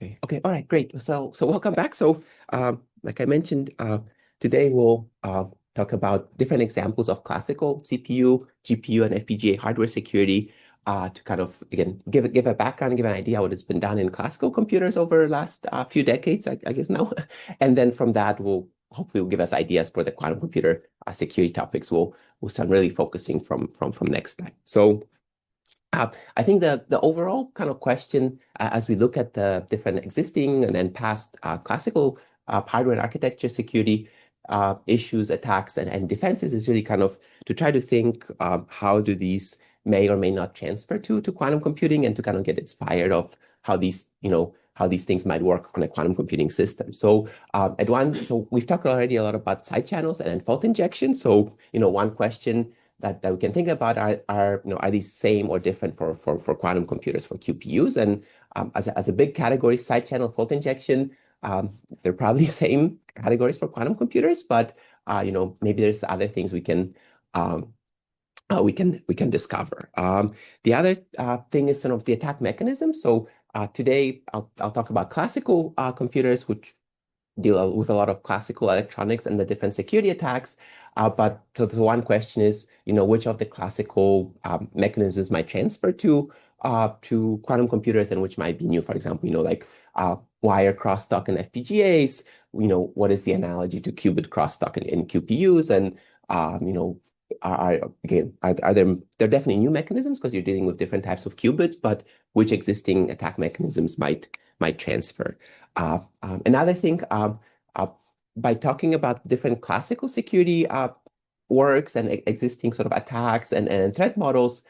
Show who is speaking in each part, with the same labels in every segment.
Speaker 1: Okay. All right. Great. So welcome back. Like I mentioned, today we'll talk about different examples of classical CPU, GPU, and FPGA hardware security. To kind of again give a background, give an idea what has been done in classical computers over the last few decades, I guess now, and then from that hopefully will give us ideas for the quantum computer security topics. We'll start really focusing from next time. I think the overall kind of question, as we look at the different existing and then past classical hardware and architecture security issues, attacks, and defenses is really kind of to try to think how do these may or may not transfer to quantum computing, and to kind of get inspired of how these things might work on a quantum computing system. So we've talked already a lot about side channels and then fault injection. So one question that we can think about are these same or different for quantum computers, for QPUs? And as a big category, side channel fault injection, they're probably same categories for quantum computers, but maybe there's other things we can discover. The other thing is sort of the attack mechanism. So today I'll talk about classical computers, which deal with a lot of classical electronics and the different security attacks. But so the one question is, which of the classical mechanisms might transfer to quantum computers and which might be new? For example, like wire crosstalk in FPGAs. What is the analogy to qubit crosstalk in QPUs? And they're definitely new mechanisms because you're dealing with different types of qubits, but which existing attack mechanisms might transfer? Another thing, by talking about different classical security works and existing sort of attacks and threat models,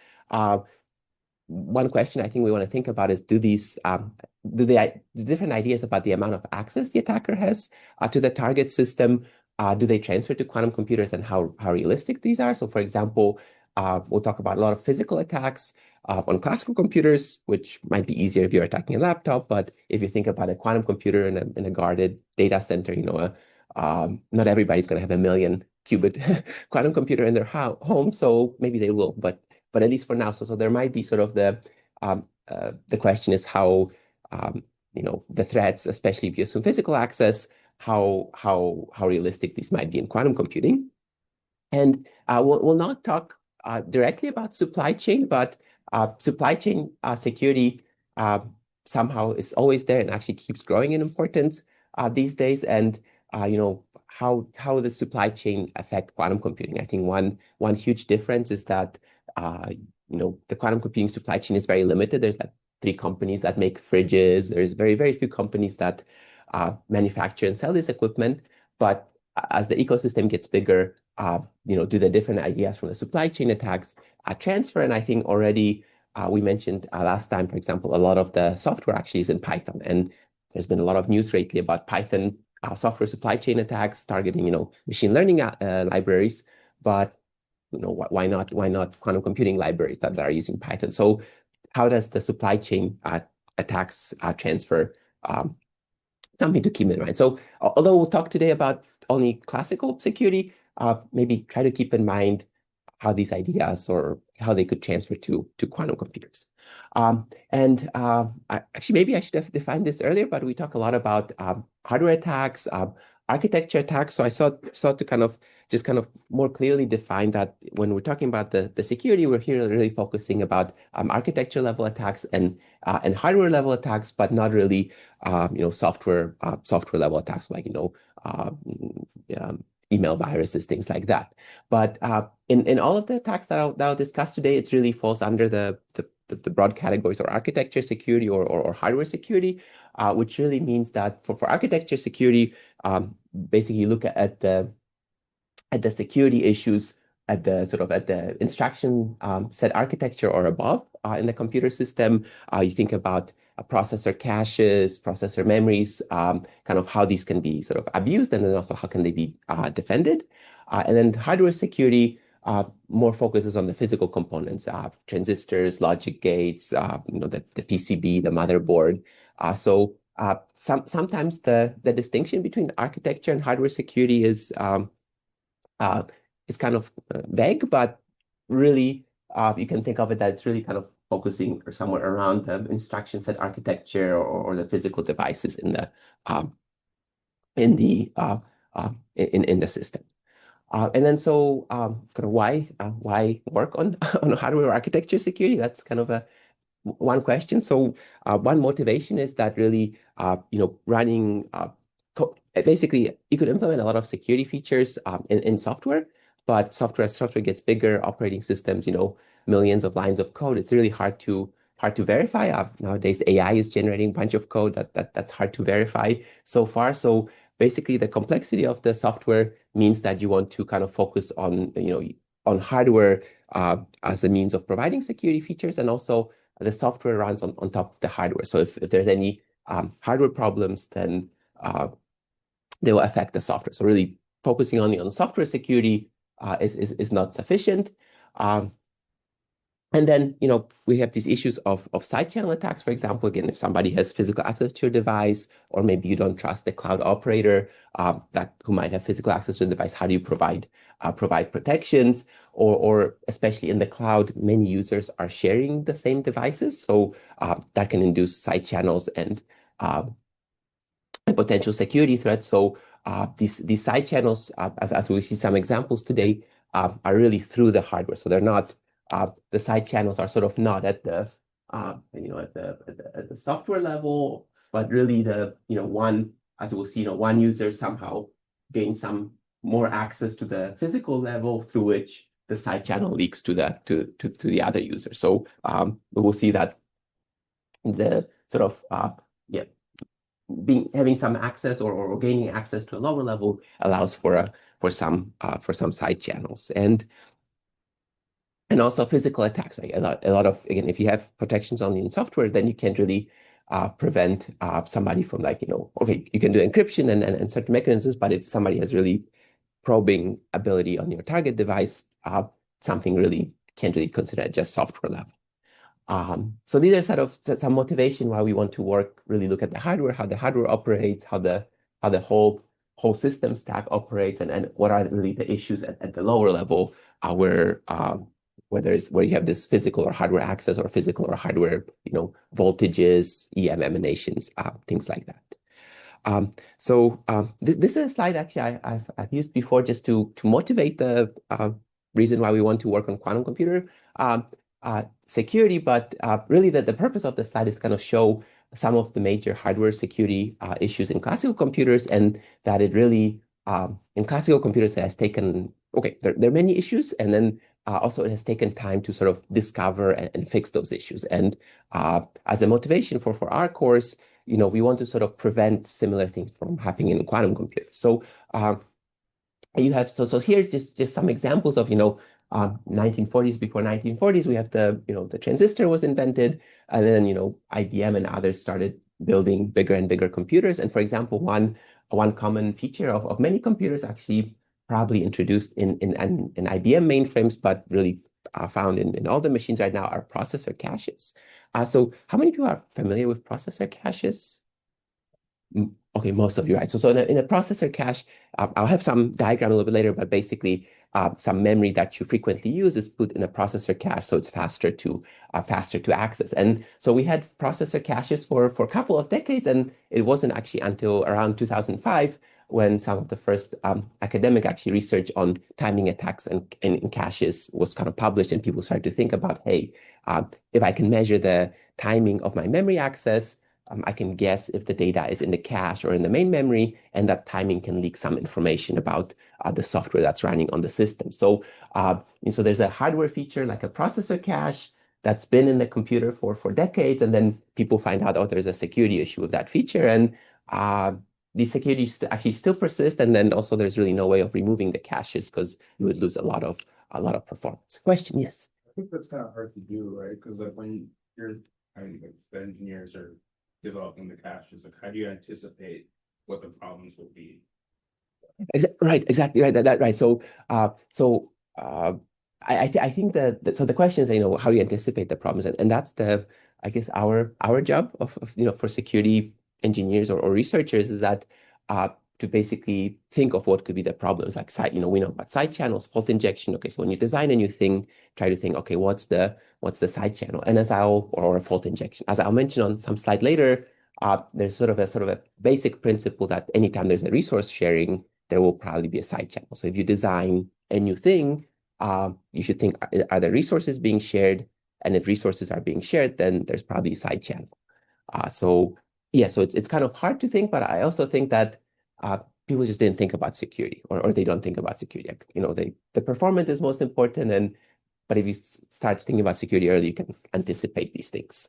Speaker 1: one question I think we want to think about is, the different ideas about the amount of access the attacker has to the target system, do they transfer to quantum computers, and how realistic these are? So for example, we'll talk about a lot of physical attacks on classical computers, which might be easier if you're attacking a laptop. But if you think about a quantum computer in a guarded data center, not everybody's going to have a million qubit quantum computer in their home. So maybe they will, but at least for now. So there might be sort of the question is how the threats, especially if you assume physical access, how realistic these might be in quantum computing. And we'll not talk directly about supply chain, but supply chain security somehow is always there and actually keeps growing in importance these days. And how the supply chain affect quantum computing. I think one huge difference is that the quantum computing supply chain is very limited. There's like 3 companies that make fridges. There's very, very few companies that manufacture and sell this equipment. But as the ecosystem gets bigger, do the different ideas from the supply chain attacks transfer? And I think already we mentioned last time, for example, a lot of the software actually is in Python. And there's been a lot of news lately about Python software supply chain attacks targeting, machine learning libraries. But why not quantum computing libraries that are using Python? So how does the supply chain attacks transfer? Something to keep in mind. So although we'll talk today about only classical security, maybe try to keep in mind how these ideas or how they could transfer to quantum computers. Actually, maybe I should have defined this earlier, but we talk a lot about hardware attacks, architecture attacks. So I sought to kind of more clearly define that when we're talking about the security, we're here really focusing about architecture level attacks and hardware level attacks, but not really software level attacks like email viruses, things like that. But in all of the attacks that I'll discuss today, it really falls under the broad categories or architecture security or hardware security, which really means that for architecture security, basically you look at the security issues at the instruction set architecture or above in the computer system. You think about processor caches, processor memories, kind of how these can be sort of abused, and then also how can they be defended. And then hardware security more focuses on the physical components, transistors, logic gates, the PCB, the motherboard. Sometimes the distinction between architecture and hardware security is kind of vague, but really you can think of it that it's really kind of focusing or somewhere around the instruction set architecture or the physical devices um, in the system. And then so kind of why work on on hardware architecture security? That's kind of a one question. So one motivation is that really, running basically you could implement a lot of security features in software, but as software gets bigger, operating systems, millions of lines of code, it's really hard to verify. Nowadays, AI is generating a bunch of code that's hard to verify so far. So basically, the complexity of the software means that you want to kind of focus on hardware as a means of providing security features, and also the software runs on top of the hardware. So if there's any hardware problems, then they will affect the software. So really focusing on software security is not sufficient. And then, we have these issues of side channel attacks. For example, again, if somebody has physical access to your device, or maybe you don't trust the cloud operator who might have physical access to the device, how do you provide protections? Or especially in the cloud, many users are sharing the same devices, so that can induce side channels and potential security threats. So these side channels, as we see some examples today, are really through the hardware. So they're not the side channels are sort of not at the at the software level, but really one, as we'll see, one user somehow gains some more access to the physical level through which the side channel leaks to the other user. So we will see that the sort of having some access or gaining access to a lower level allows for some side channels and also physical attacks. Like a lot of, again, if you have protections only in software, then you can't really prevent somebody from okay, you can do encryption and certain mechanisms, but if somebody has really probing ability on your target device, something really can't really consider it just software level. So these are sort of some motivation why we want to really look at the hardware, how the hardware operates, how the whole system stack operates, and what are really the issues at the lower level where you have this physical or hardware access or physical or hardware, voltages, EM emanations, things like that. This is a slide actually I've used before just to motivate the reason why we want to work on quantum computer security, but really the purpose of the slide is kind of show some of the major hardware security issues in classical computers, and that it really in classical computers it has taken, there are many issues, and then also it has taken time to sort of discover and fix those issues. And as a motivation for our course, we want to sort of prevent similar things from happening in quantum computers. So you have here just some examples of 1940s. Before 1940s, we have the transistor was invented, and then IBM and others started building bigger and bigger computers. And for example, one common feature of many computers, actually probably introduced in IBM mainframes, but really found in all the machines right now, are processor caches. So how many people are familiar with processor caches? Okay, most of you, right? So in a processor cache, I'll have some diagram a little bit later, but basically some memory that you frequently use is put in a processor cache, so it's faster to access. And so we had processor caches for a couple of decades, and it wasn't actually until around 2005 when some of the first academic actually research on timing attacks and caches was kind of published, and people started to think about, hey, if I can measure the timing of my memory access, I can guess if the data is in the cache or in the main memory, and that timing can leak some information about the software that's running on the system. So, so there's a hardware feature like a processor cache that's been in the computer for decades, and then people find out, oh, there's a security issue with that feature, and these securities actually still persist. And then also there's really no way of removing the caches because you would lose a lot of performance. Question, yes.
Speaker 2: I think that's kind of hard to do, right? Because when you're, the engineers are developing the caches, like how do you anticipate what the problems will be?
Speaker 1: Right, exactly right. Right. So, I think that so the question is, how do you anticipate the problems, and that's I guess our job of for security engineers or researchers is that to basically think of what could be the problems. Like side, we know about side channels, fault injection. Okay, so when you design a new thing, try to think, okay, what's the side channel? And or a fault injection. As I'll mention on some slide later, there's sort of a basic principle that anytime there's a resource sharing, there will probably be a side channel. So if you design a new thing, you should think, are the resources being shared? And if resources are being shared, then there's probably a side channel. So yeah, so it's kind of hard to think, but I also think that people just didn't think about security, or they don't think about security. The performance is most important, but if you start thinking about security early, you can anticipate these things.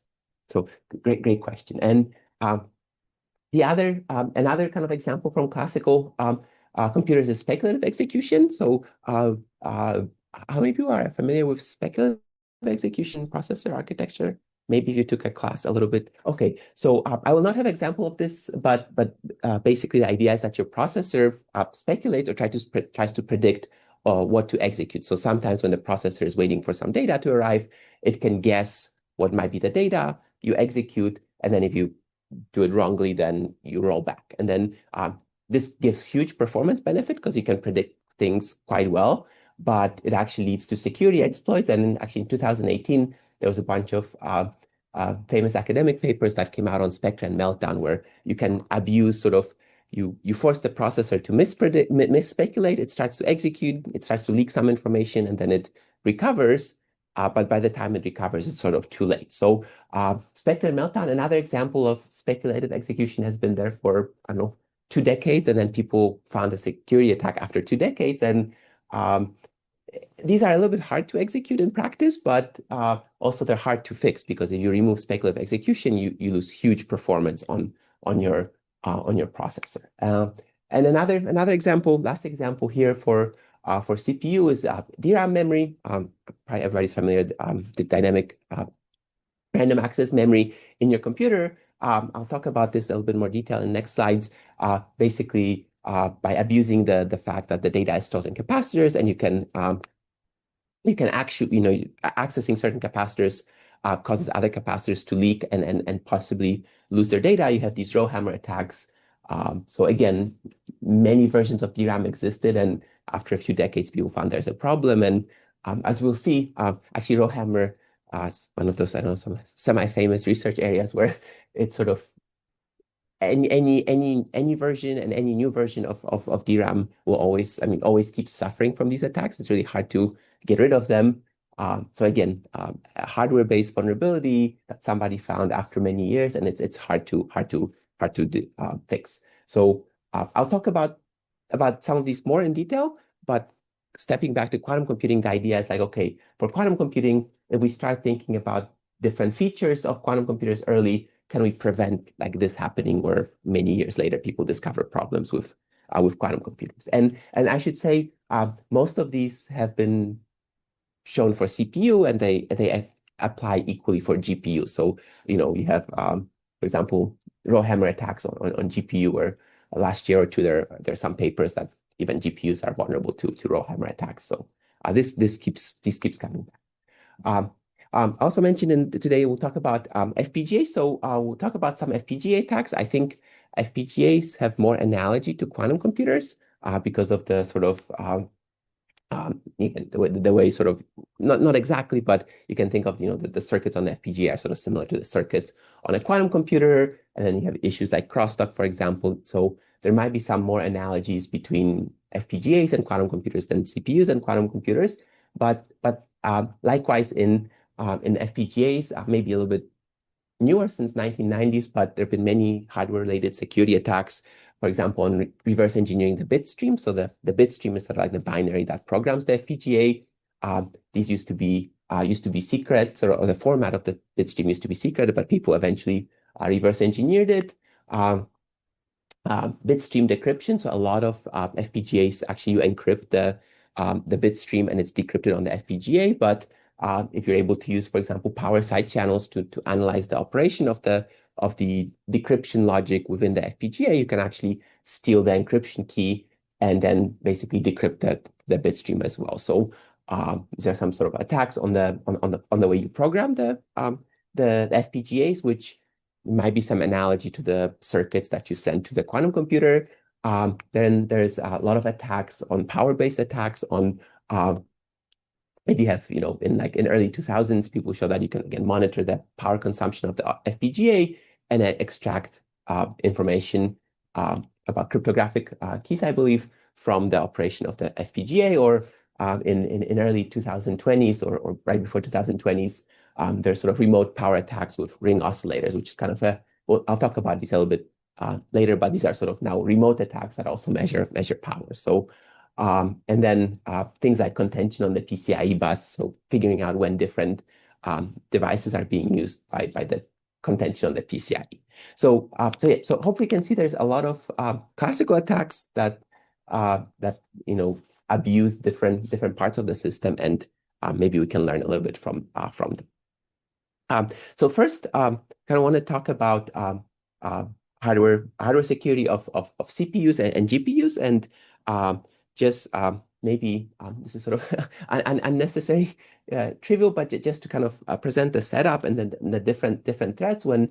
Speaker 1: So great question. And another kind of example from classical computers is speculative execution. So how many people are familiar with speculative execution processor architecture? Maybe you took a class a little bit. Okay, so I will not have example of this, but basically the idea is that your processor speculates or tries to predict what to execute. So sometimes when the processor is waiting for some data to arrive, it can guess what might be the data, you execute, and then if you do it wrongly, then you roll back. And then this gives huge performance benefit because you can predict things quite well, but it actually leads to security exploits. And actually in 2018, there was a bunch of famous academic papers that came out on Spectre and Meltdown, where you can abuse you force the processor to misspeculate, it starts to execute, it starts to leak some information, and then it recovers. But by the time it recovers, it's sort of too late. So Spectre and Meltdown, another example of speculative execution, has been there for, I don't know, 2 decades, and then people found a security attack after 2 decades. And these are a little bit hard to execute in practice, but also they're hard to fix, because if you remove speculative execution, you lose huge performance on your processor. And another example, last example here for CPU is DRAM memory. Probably everybody's familiar with the dynamic random access memory in your computer. I'll talk about this a little bit more detail in the next slides. Basically, by abusing the fact that the data is stored in capacitors, and you can actually, accessing certain capacitors causes other capacitors to leak and possibly lose their data. You have these row hammer attacks. So again, many versions of DRAM existed, and after a few decades, people found there's a problem. And as we'll see, actually, row hammer is one of those, I don't know, some semi-famous research areas where it's sort of any version and any new version of DRAM will always keep suffering from these attacks. It's really hard to get rid of them. So again, a hardware-based vulnerability that somebody found after many years, and it's hard to fix. So I'll talk about some of these more in detail, but stepping back to quantum computing, the idea is like, okay, for quantum computing, if we start thinking about different features of quantum computers early, can we prevent like this happening, where many years later people discover problems with quantum computers? And I should say most of these have been shown for CPU, and they apply equally for GPU. So you have for example, row hammer attacks on GPU, where last year or two there are some papers that even GPUs are vulnerable to row hammer attacks. So this keeps coming back. Also mentioned today, we'll talk about FPGA. So we'll talk about some FPGA attacks. I think FPGAs have more analogy to quantum computers because of the sort of even the way sort of not exactly, but you can think of the circuits on the FPGA are sort of similar to the circuits on a quantum computer, and then you have issues like crosstalk, for example. So there might be some more analogies between FPGAs and quantum computers than CPUs and quantum computers, but likewise in FPGAs, maybe a little bit newer since 1990s, but there have been many hardware-related security attacks, for example, on reverse engineering the bit stream. So the bit stream is sort of like the binary that programs the FPGA. These used to be secret, or the format of the bit stream used to be secret, but people eventually reverse engineered it. Bit stream decryption. So a lot of FPGAs, actually, you encrypt the bit stream and it's decrypted on the FPGA. But if you're able to use, for example, power side channels to analyze the operation of the decryption logic within the FPGA, you can actually steal the encryption key and then basically decrypt the bit stream as well. So there are some sort of attacks on the way you program the FPGAs, which might be some analogy to the circuits that you send to the quantum computer. Then there's a lot of attacks on power-based attacks on if you have, in early 2000s, people show that you can again monitor the power consumption of the FPGA and then extract information about cryptographic keys, I believe, from the operation of the FPGA. Or in early 2020s or right before 2020s, there's sort of remote power attacks with ring oscillators, which is kind of well, I'll talk about these a little bit later, but these are sort of now remote attacks that also measure power. So and then things like contention on the PCIe bus, so figuring out when different devices are being used by the contention on the PCIe. So hopefully you can see there's a lot of classical attacks that abuse different parts of the system, and maybe we can learn a little bit from them. So first, kind of want to talk about hardware security of CPUs and GPUs, and just maybe this is sort of an unnecessary trivial, but just to kind of present the setup and then the different threats when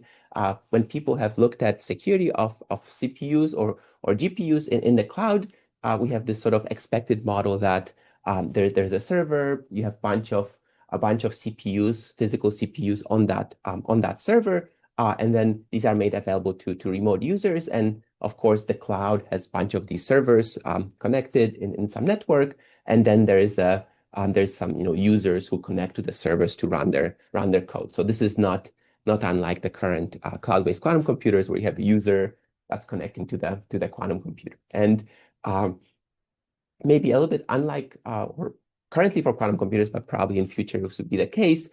Speaker 1: people have looked at security of CPUs or GPUs in the cloud. We have this sort of expected model that there's a server, you have a bunch of CPUs, physical CPUs on that server, and then these are made available to remote users. And of course, the cloud has a bunch of these servers connected in some network, and then there's some users who connect to the servers to run their code. So this is not unlike the current cloud-based quantum computers where you have a user that's connecting to the quantum computer. And maybe a little bit unlike or currently for quantum computers, but probably in future this would be the case.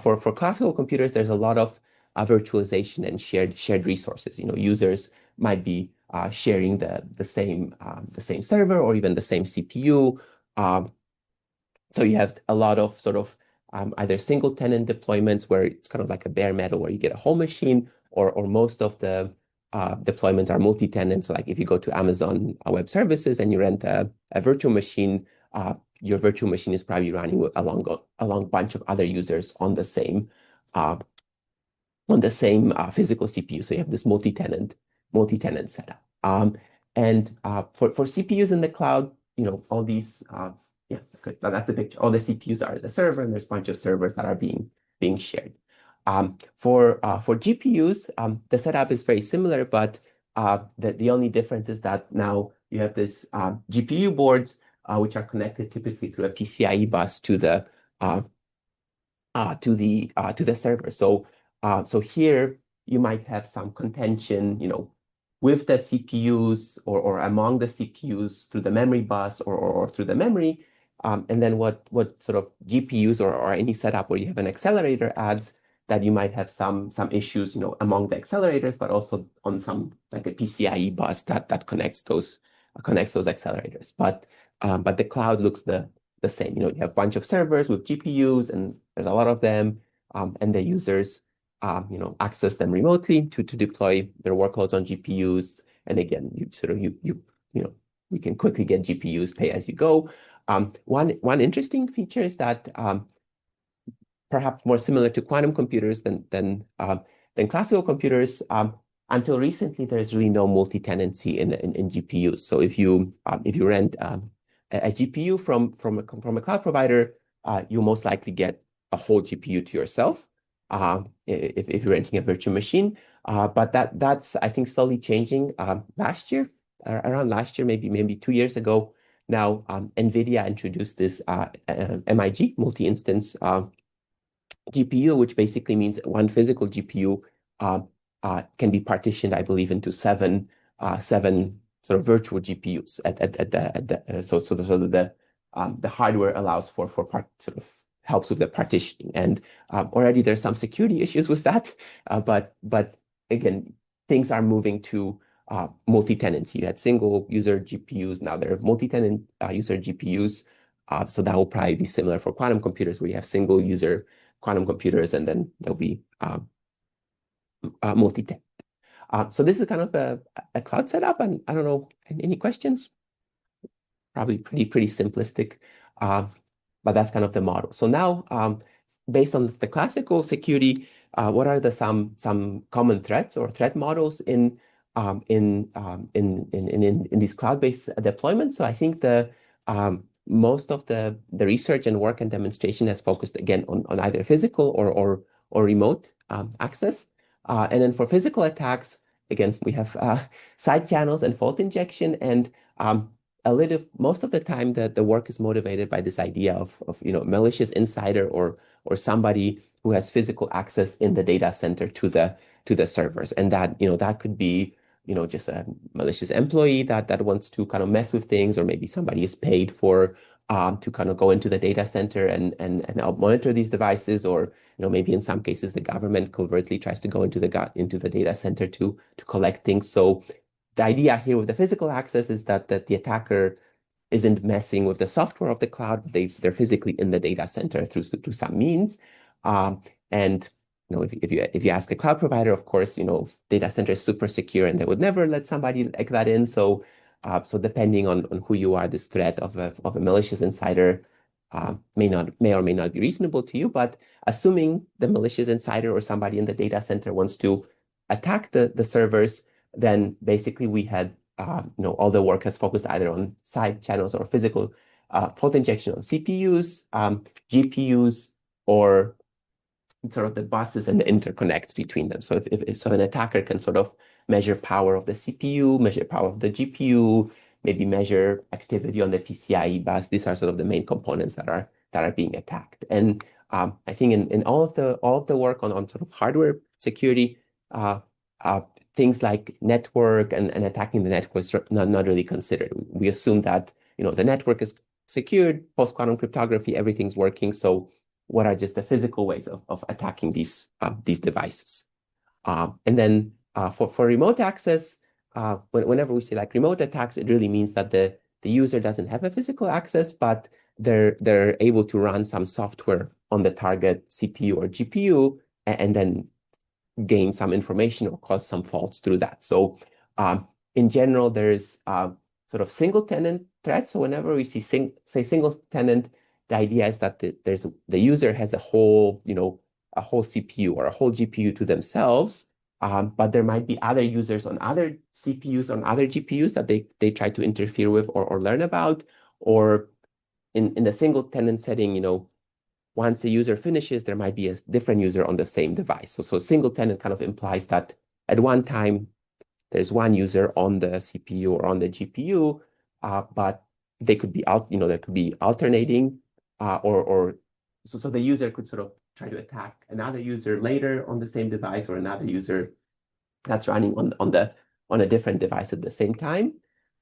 Speaker 1: For classical computers, there's a lot of virtualization and shared resources. Users might be sharing the same server or even the same CPU. So you have a lot of sort of either single tenant deployments where it's kind of like a bare metal where you get a whole machine, or most of the deployments are multi-tenant. So like if you go to Amazon Web Services and you rent a virtual machine, your virtual machine is probably running along a bunch of other users on the same physical CPU. So you have this multi-tenant setup. And for CPUs in the cloud, all these yeah, good. That's a picture. All the CPUs are the server, and there's a bunch of servers that are being shared. For GPUs, the setup is very similar, but the only difference is that now you have this GPU boards which are connected typically through a PCIe bus to the server. So here you might have some contention, with the CPUs or among the CPUs through the memory bus or through the memory. And then what sort of GPUs or any setup where you have an accelerator adds that you might have some issues, among the accelerators, but also on some like a PCIe bus that connects those accelerators. But the cloud looks the same. You have a bunch of servers with GPUs, and there's a lot of them, and the users access them remotely to deploy their workloads on GPUs. And again, we can quickly get GPUs pay as you go. One interesting feature is that perhaps more similar to quantum computers than classical computers. Until recently, there's really no multi-tenancy in GPUs. So if you rent a GPU from a cloud provider, you'll most likely get a whole GPU to yourself if you're renting a virtual machine. But that's I think slowly changing. Around last year, maybe 2 years ago. Now, NVIDIA introduced this MIG, multi-instance GPU, which basically means one physical GPU can be partitioned, I believe, into seven sort of virtual GPUs so the hardware allows for sort of helps with the partitioning, and already there's some security issues with that, but again, things are moving to multi-tenancy. You had single user GPUs, now there are multi-tenant user GPUs. So that will probably be similar for quantum computers, where you have single user quantum computers, and then there'll be multi-tenant. So this is kind of a cloud setup, and I don't know, any questions? Probably pretty simplistic, but that's kind of the model. So now, based on the classical security, what are some common threats or threat models in in these cloud-based deployments. So I think most of the research and work and demonstration has focused again on either physical or remote access. And then for physical attacks, again, we have side channels and fault injection, and most of the time the work is motivated by this idea of malicious insider or somebody who has physical access in the data center to the servers, and that could be just a malicious employee that wants to kind of mess with things, or maybe somebody is paid for to kind of go into the data center and help monitor these devices, or maybe in some cases the government covertly tries to go into the data center to collect things. So the idea here with the physical access is that the attacker isn't messing with the software of the cloud. They're physically in the data center through some means. And if you ask a cloud provider, of course, data center is super secure and they would never let somebody like that in. So depending on who you are, this threat of a malicious insider may or may not be reasonable to you. But assuming the malicious insider or somebody in the data center wants to attack the servers, then basically we had all the work has focused either on side channels or physical fault injection on CPUs, GPUs, or sort of the buses and the interconnects between them. So if an attacker can sort of measure power of the CPU, measure power of the GPU, maybe measure activity on the PCIe bus, these are sort of the main components that are being attacked. And I think in all of the work on sort of hardware security, things like network and attacking the network is not really considered. We assume that the network is secured, post-quantum cryptography, everything's working. So what are just the physical ways of attacking these devices? And then for remote access, whenever we say like remote attacks, it really means that the user doesn't have a physical access, but they're able to run some software on the target CPU or GPU, and then gain some information or cause some faults through that. So in general, there's sort of single tenant threats. So whenever we see say single tenant, the idea is that the user has a whole CPU or a whole GPU to themselves, but there might be other users on other CPUs, on other GPUs that they try to interfere with or learn about. Or in the single tenant setting, once the user finishes, there might be a different user on the same device. So single tenant kind of implies that at one time there's one user on the CPU or on the GPU, but they could be there could be alternating, so the user could sort of try to attack another user later on the same device, or another user that's running on a different device at the same time.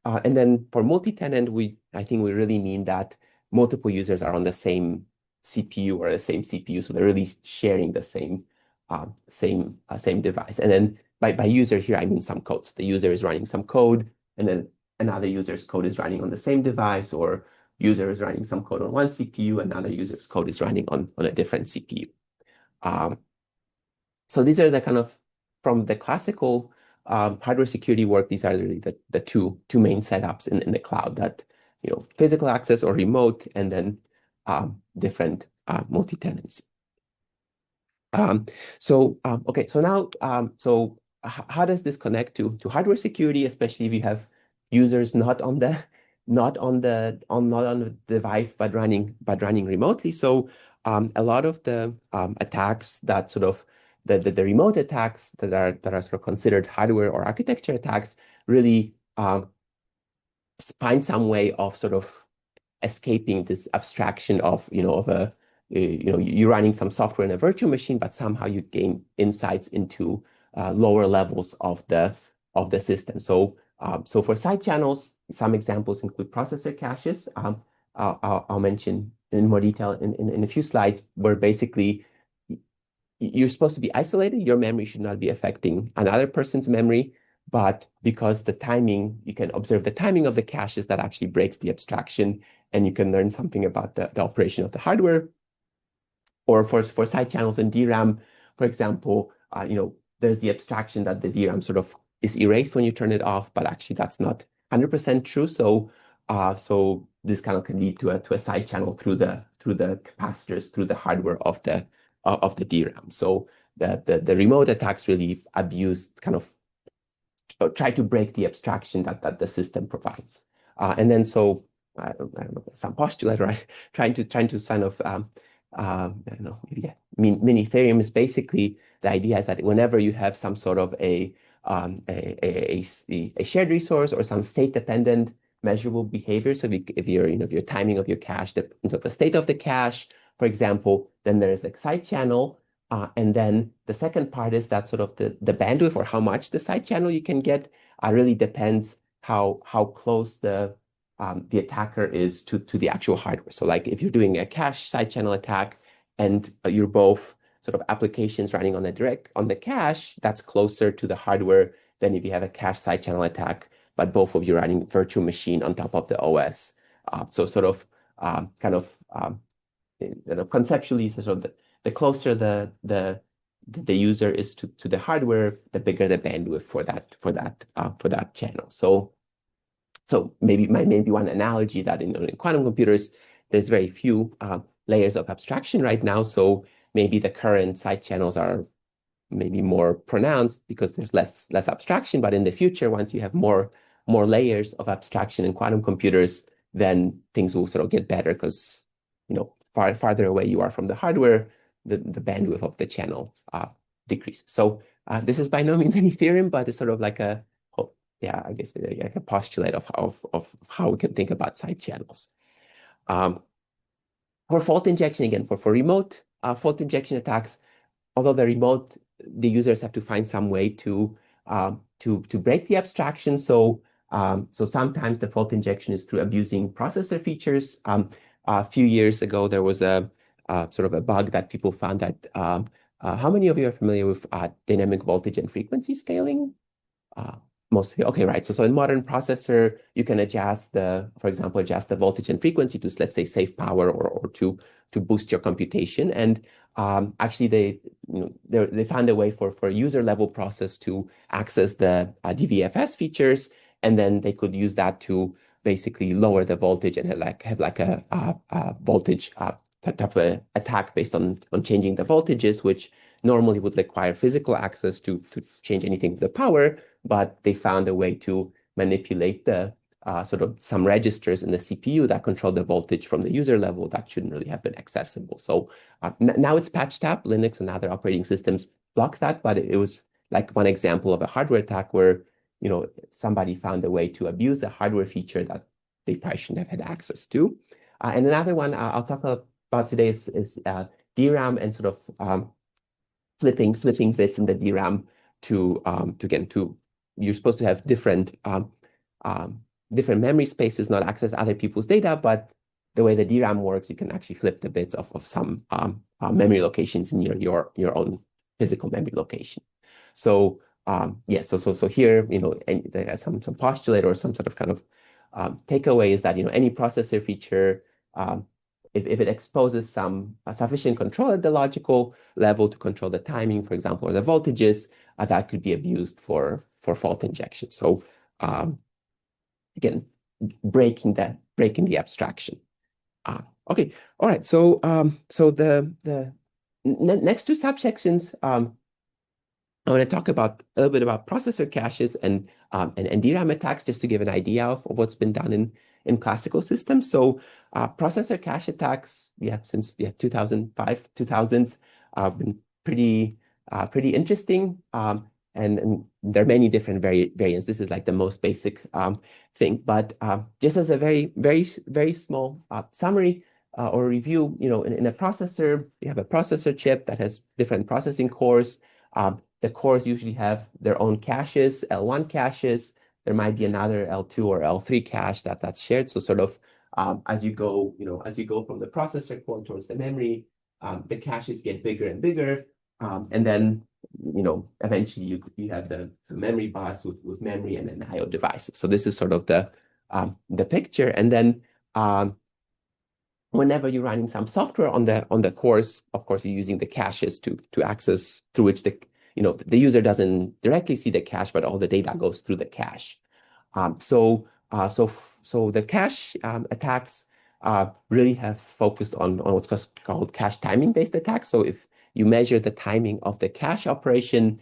Speaker 1: And then for multi-tenant, I think we really mean that multiple users are on the same CPU or the same CPU, so they're really sharing the same device. And then by user here, I mean some code. So the user is running some code, and then another user's code is running on the same device, or user is running some code on one CPU, another user's code is running on a different CPU. So these are the kind of, from the classical hardware security work, these are really the two main setups in the cloud, that physical access or remote, and then different multi-tenancy. Okay, so now how does this connect to hardware security, especially if you have users not on the device but running remotely? So a lot of the attacks that sort of the remote attacks that are sort of considered hardware or architecture attacks really find some way of sort of escaping this abstraction of you're running some software in a virtual machine, but somehow you gain insights into lower levels of the system. So for side channels, some examples include processor caches. I'll mention in more detail in a few slides, where basically you're supposed to be isolated. Your memory should not be affecting another person's memory, but because the timing, you can observe the timing of the caches that actually breaks the abstraction, and you can learn something about the operation of the hardware. Or for side channels in DRAM, for example, there's the abstraction that the DRAM sort of is erased when you turn it off, but actually that's not 100% true. So this kind of can lead to a side channel through the capacitors, through the hardware of the DRAM. So the remote attacks really abuse kind of try to break the abstraction that the system provides. And then so I don't know, some postulate, right? Trying to kind of I don't know, maybe a mini theorem is basically the idea is that whenever you have some sort of a shared resource or some state-dependent measurable behavior. So if your timing of your cache depends on the state of the cache, for example, then there's a side channel. And then the second part is that sort of the bandwidth or how much the side channel you can get really depends how close the attacker is to the actual hardware. So like if you're doing a cache side channel attack and you're both sort of applications running on the cache, that's closer to the hardware than if you have a cache side channel attack, but both of you running virtual machine on top of the OS. So sort of conceptually, sort of the closer the user is to the hardware, the bigger the bandwidth for that channel. So maybe one analogy that in quantum computers, there's very few layers of abstraction right now. So maybe the current side channels are maybe more pronounced because there's less abstraction. But in the future, once you have more layers of abstraction in quantum computers, then things will sort of get better because farther away you are from the hardware, the bandwidth of the channel decreases. So this is by no means any theorem, but it's sort of like I guess like a postulate of how we can think about side channels. For fault injection, again, for remote fault injection attacks, although the users have to find some way to break the abstraction. So sometimes the fault injection is through abusing processor features. A few years ago, there was a sort of a bug that people found that how many of you are familiar with dynamic voltage and frequency scaling? Most of you. Okay, right. So in modern processor, you can for example, adjust the voltage and frequency to, let's say, save power or to boost your computation. And actually, they found a way for a user level process to access the DVFS features, and then they could use that to basically lower the voltage and have like a voltage type of attack based on changing the voltages, which normally would require physical access to change anything with the power, but they found a way to manipulate the sort of some registers in the CPU that control the voltage from the user level that shouldn't really have been accessible. So now it's patched up. Linux and other operating systems block that, but it was like one example of a hardware attack where somebody found a way to abuse a hardware feature that they probably shouldn't have had access to. And another one I'll talk about today is DRAM and sort of flipping bits in the DRAM to you're supposed to have different memory spaces, not access other people's data, but the way the DRAM works, you can actually flip the bits of some memory locations in your own physical memory location. So so here there's some postulate or some sort of kind of takeaway is that any processor feature, if it exposes some sufficient control at the logical level to control the timing, for example, or the voltages, that could be abused for fault injection. So again, breaking the abstraction. Okay, all right. So the next two subsections, I want to talk a little bit about processor caches and DRAM attacks, just to give an idea of what's been done in classical systems. So processor cache attacks, since 2005, 2000s, been pretty interesting. And there are many different variants. This is like the most basic thing. But just as a very, very, very small summary or review, in a processor, you have a processor chip that has different processing cores. The cores usually have their own caches, L1 caches. There might be another L2 or L3 cache that's shared. So sort of as you go from the processor core towards the memory, the caches get bigger and bigger. And then eventually you have the memory bus with memory and then I/O devices. So this is sort of the picture. And then whenever you're running some software on the cores, of course, you're using the caches to access through which the user doesn't directly see the cache, but all the data goes through the cache. So the cache attacks really have focused on what's called cache timing based attacks. So if you measure the timing of the cache operation,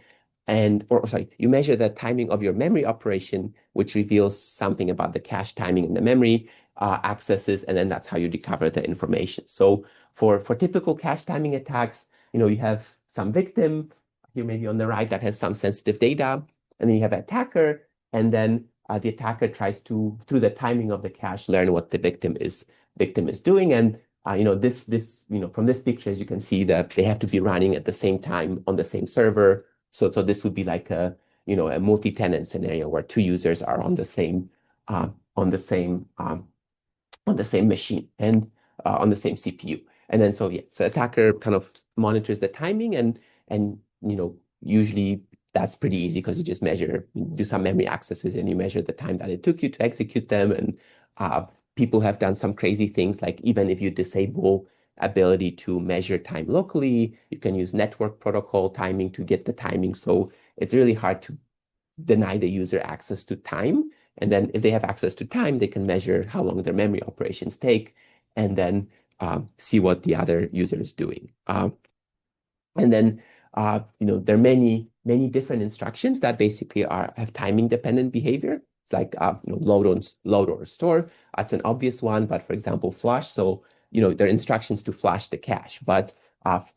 Speaker 1: or sorry, you measure the timing of your memory operation, which reveals something about the cache timing in the memory accesses, and then that's how you recover the information. So for typical cache timing attacks, you have some victim here, maybe on the right, that has some sensitive data, and then you have an attacker, and then the attacker tries to, through the timing of the cache, learn what the victim is doing. And from this picture, as you can see, that they have to be running at the same time on the same server. So this would be like a multi-tenant scenario where two users are on the same machine and on the same CPU. And then so attacker kind of monitors the timing, and usually that's pretty easy because you just do some memory accesses, and you measure the time that it took you to execute them. And people have done some crazy things, like even if you disable ability to measure time locally, you can use network protocol timing to get the timing. So it's really hard to deny the user access to time. And then if they have access to time, they can measure how long their memory operations take, and then see what the other user is doing. And then there are many different instructions that basically have timing dependent behavior. It's like load or store. That's an obvious one, but for example, flush. So there are instructions to flush the cache, but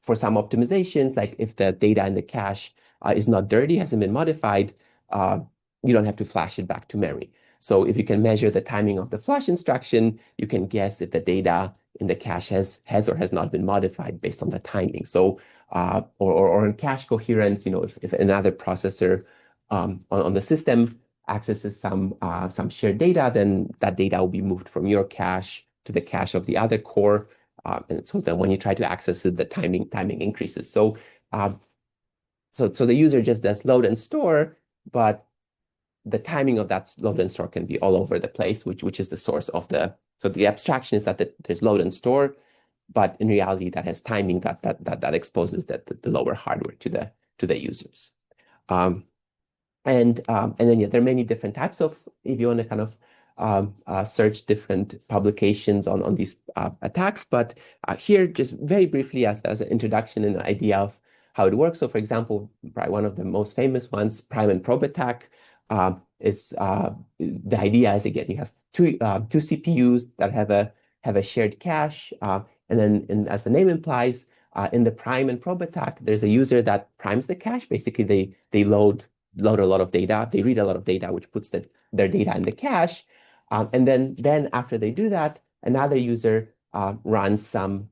Speaker 1: for some optimizations, like if the data in the cache is not dirty, hasn't been modified, you don't have to flash it back to memory. So if you can measure the timing of the flush instruction, you can guess if the data in the cache has or has not been modified based on the timing. So or in cache coherence, if another processor on the system accesses some shared data, then that data will be moved from your cache to the cache of the other core. And so then when you try to access it, the timing increases. So the user just does load and store, but the timing of that load and store can be all over the place, which is the source of so the abstraction is that there's load and store, but in reality that has timing that exposes the lower hardware to the users. And then there are many different types of, if you want to kind of search different publications on these attacks, but here just very briefly as an introduction and an idea of how it works. So for example, probably one of the most famous ones, prime and probe attack, is the idea is, again, you have two CPUs that have a shared cache, and then as the name implies, in the prime and probe attack, there's a user that primes the cache. Basically, they load a lot of data. They read a lot of data, which puts their data in the cache. And then after they do that, another user runs some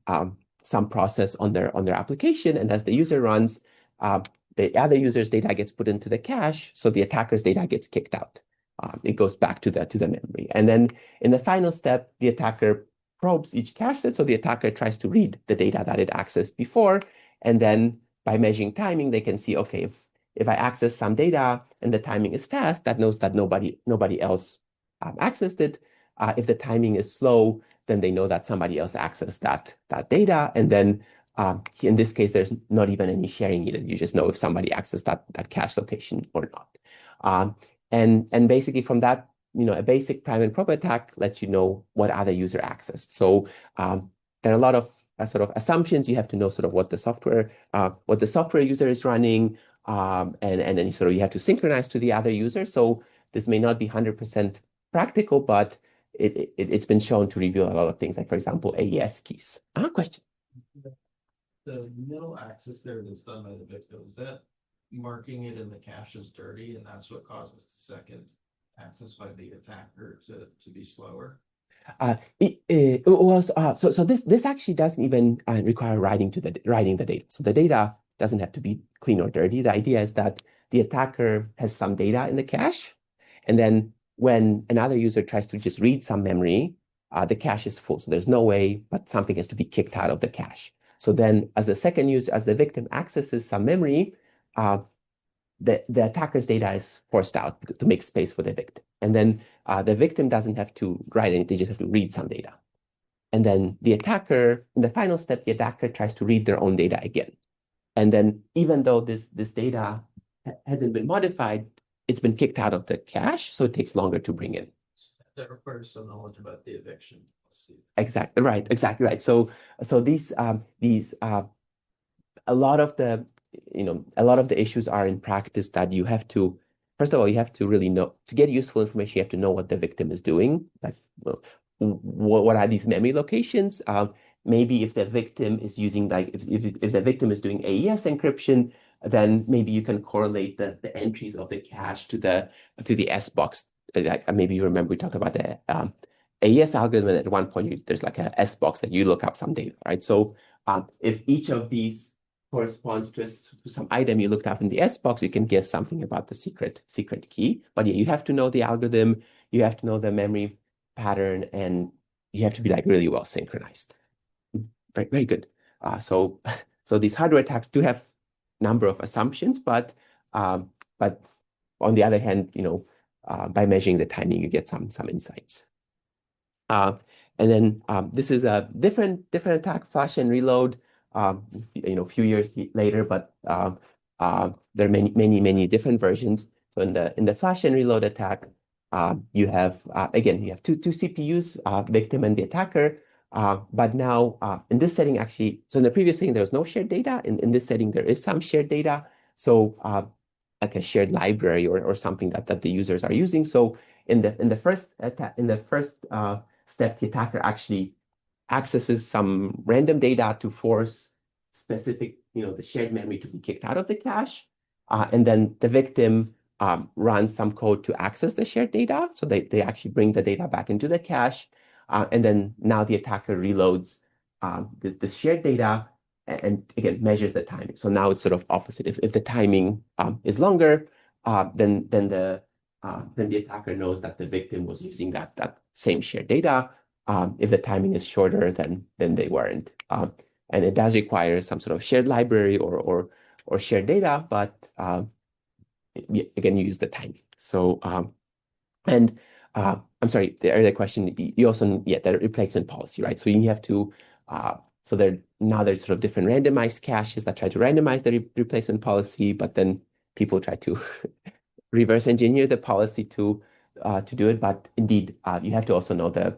Speaker 1: process on their application. And as the user runs, the other user's data gets put into the cache, so the attacker's data gets kicked out. It goes back to the memory. And then in the final step, the attacker probes each cache set. So the attacker tries to read the data that it accessed before. And then by measuring timing, they can see, okay, if I access some data and the timing is fast, that knows that nobody else accessed it. If the timing is slow, then they know that somebody else accessed that data. And then in this case, there's not even any sharing needed. You just know if somebody accessed that cache location or not. And basically from that, a basic prime and probe attack lets you know what other user accessed. So there are a lot of sort of assumptions. You have to know sort of what the software user is running, and then sort of you have to synchronize to the other user. So this may not be 100% practical, but it's been shown to reveal a lot of things, like for example, AES keys. Question.
Speaker 3: The middle axis there that's done by the victim, is that marking it in the cache as dirty, and that's what causes the second access by the attacker to be slower?
Speaker 1: So this actually doesn't even require writing the data. So the data doesn't have to be clean or dirty. The idea is that the attacker has some data in the cache, and then when another user tries to just read some memory, the cache is full. So there's no way, but something has to be kicked out of the cache. So then as a second user, as the victim accesses some memory, the attacker's data is forced out to make space for the victim. And then the victim doesn't have to write anything, they just have to read some data. And then the attacker, in the final step, the attacker tries to read their own data again. And then even though this data hasn't been modified, it's been kicked out of the cache, so it takes longer to bring in.
Speaker 3: That requires some knowledge about the eviction.
Speaker 1: Exactly right. So these a lot of the a lot of the issues are in practice that you have to, first of all, you have to really know, to get useful information, you have to know what the victim is doing. Like, well, what are these memory locations? Maybe if the victim is using, like, if the victim is doing AES encryption, then maybe you can correlate the entries of the cache to the S box. Like, maybe you remember we talked about the AES algorithm, and at one point there's like a S box that you look up some data, right? So if each of these corresponds to some item you looked up in the S box, you can guess something about the secret key. But yeah, you have to know the algorithm, you have to know the memory pattern, and you have to be like really well synchronized. Very, very good. So these hardware attacks do have number of assumptions, but on the other hand, by measuring the timing, you get some insights. And then this is a different attack, flash and reload. A few years later, but there are many different versions. So in the flash and reload attack, you have again you have two CPUs, victim and the attacker. But now in this setting, actually, so in the previous setting there was no shared data. In this setting, there is some shared data. So like a shared library or something that the users are using. So in the first step, the attacker actually accesses some random data to force specific, the shared memory to be kicked out of the cache. And then the victim runs some code to access the shared data. So they actually bring the data back into the cache. And then now the attacker reloads the shared data and again measures the timing. So now it's sort of opposite. If the timing is longer, then the attacker knows that the victim was using that same shared data. If the timing is shorter, then they weren't. And it does require some sort of shared library or shared data, but again, you use the timing. So I'm sorry, the earlier question, you also, the replacement policy, right? So you have to, so there's sort of different randomized caches that try to randomize the replacement policy, but then people try to reverse engineer the policy to do it. But indeed, you have to also know the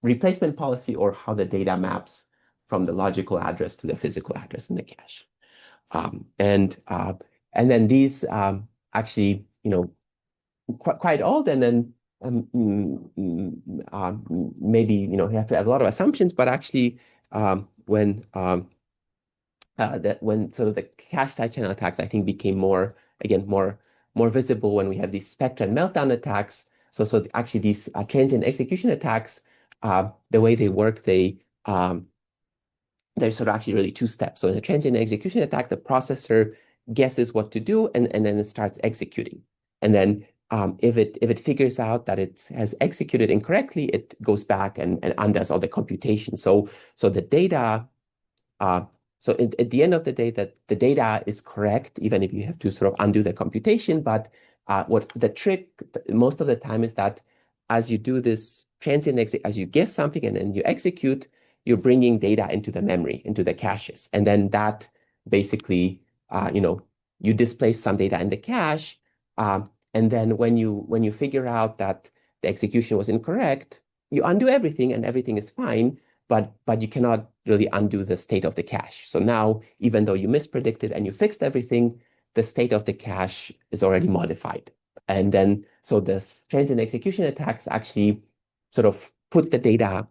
Speaker 1: replacement policy or how the data maps from the logical address to the physical address in the cache. And then these actually, quite old, and then maybe you have to have a lot of assumptions, but actually when sort of the cache side channel attacks, I think became more visible when we have these Spectre and Meltdown attacks. So actually these transient execution attacks, the way they work, there's sort of actually really two steps. So in a transient execution attack, the processor guesses what to do and then it starts executing. And then if it figures out that it has executed incorrectly, it goes back and undoes all the computation. So the data, so at the end of the day, that the data is correct, even if you have to sort of undo the computation. But what the trick most of the time is that as you do this transient as you guess something and then you execute, you're bringing data into the memory, into the caches, and then that basically, you displace some data in the cache. And then when you figure out that the execution was incorrect, you undo everything and everything is fine, but you cannot really undo the state of the cache. So now, even though you mispredicted and you fixed everything, the state of the cache is already modified. And then, so the transient execution attacks actually sort of put the data,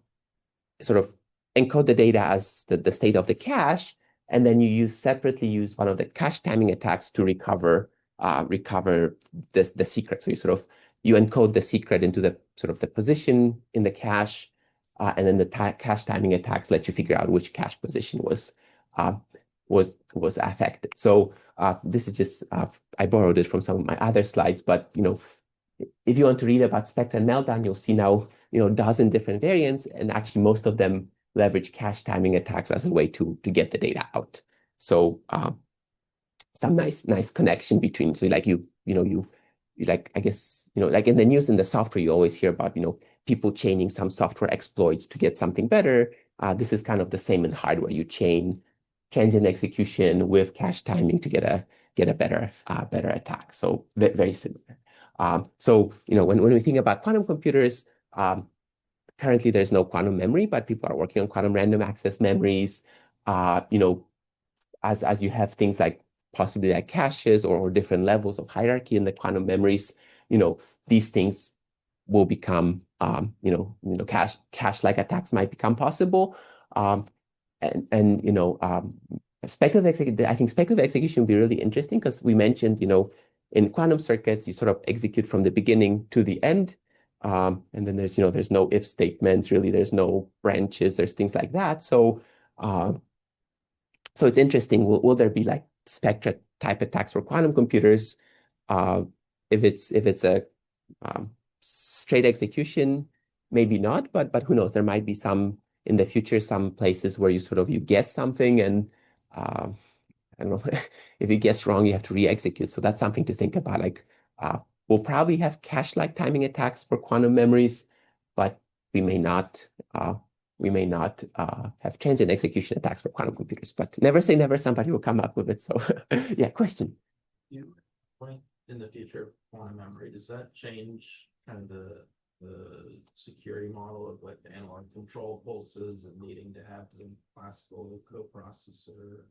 Speaker 1: sort of encode the data as the state of the cache, and then you separately use one of the cache timing attacks to recover the secret. So you encode the secret into the sort of the position in the cache, and then the cache timing attacks let you figure out which cache position was affected. So this is just I borrowed it from some of my other slides, but if you want to read about Spectre and Meltdown, you'll see now a dozen different variants, and actually most of them leverage cache timing attacks as a way to get the data out. So some nice connection between, so like you like, I guess, like in the news and the software, you always hear about, people chaining some software exploits to get something better. This is kind of the same in hardware. You chain transient execution with cache timing to get a better attack. So very similar. So when we think about quantum computers, currently there's no quantum memory, but people are working on quantum random access memories. as you have things like possibly like caches or different levels of hierarchy in the quantum memories, these things will become, cache-like attacks might become possible. And speculative execution, I think speculative execution would be really interesting because we mentioned, in quantum circuits, you sort of execute from the beginning to the end. And then there's no if statements, really, there's no branches, there's things like that. So it's interesting. Will there be like spectra type attacks for quantum computers? If it's a straight execution, maybe not, but who knows? There might be some in the future, some places where you guess something and I don't know, if you guess wrong, you have to re-execute. So that's something to think about. Like we'll probably have cache-like timing attacks for quantum memories, but we may not have transient execution attacks for quantum computers. But never say never, somebody will come up with it. So yeah, question.
Speaker 3: You point in the future of quantum memory, does that change kind of the security model of like the analog control pulses and needing to have the classical coprocessor?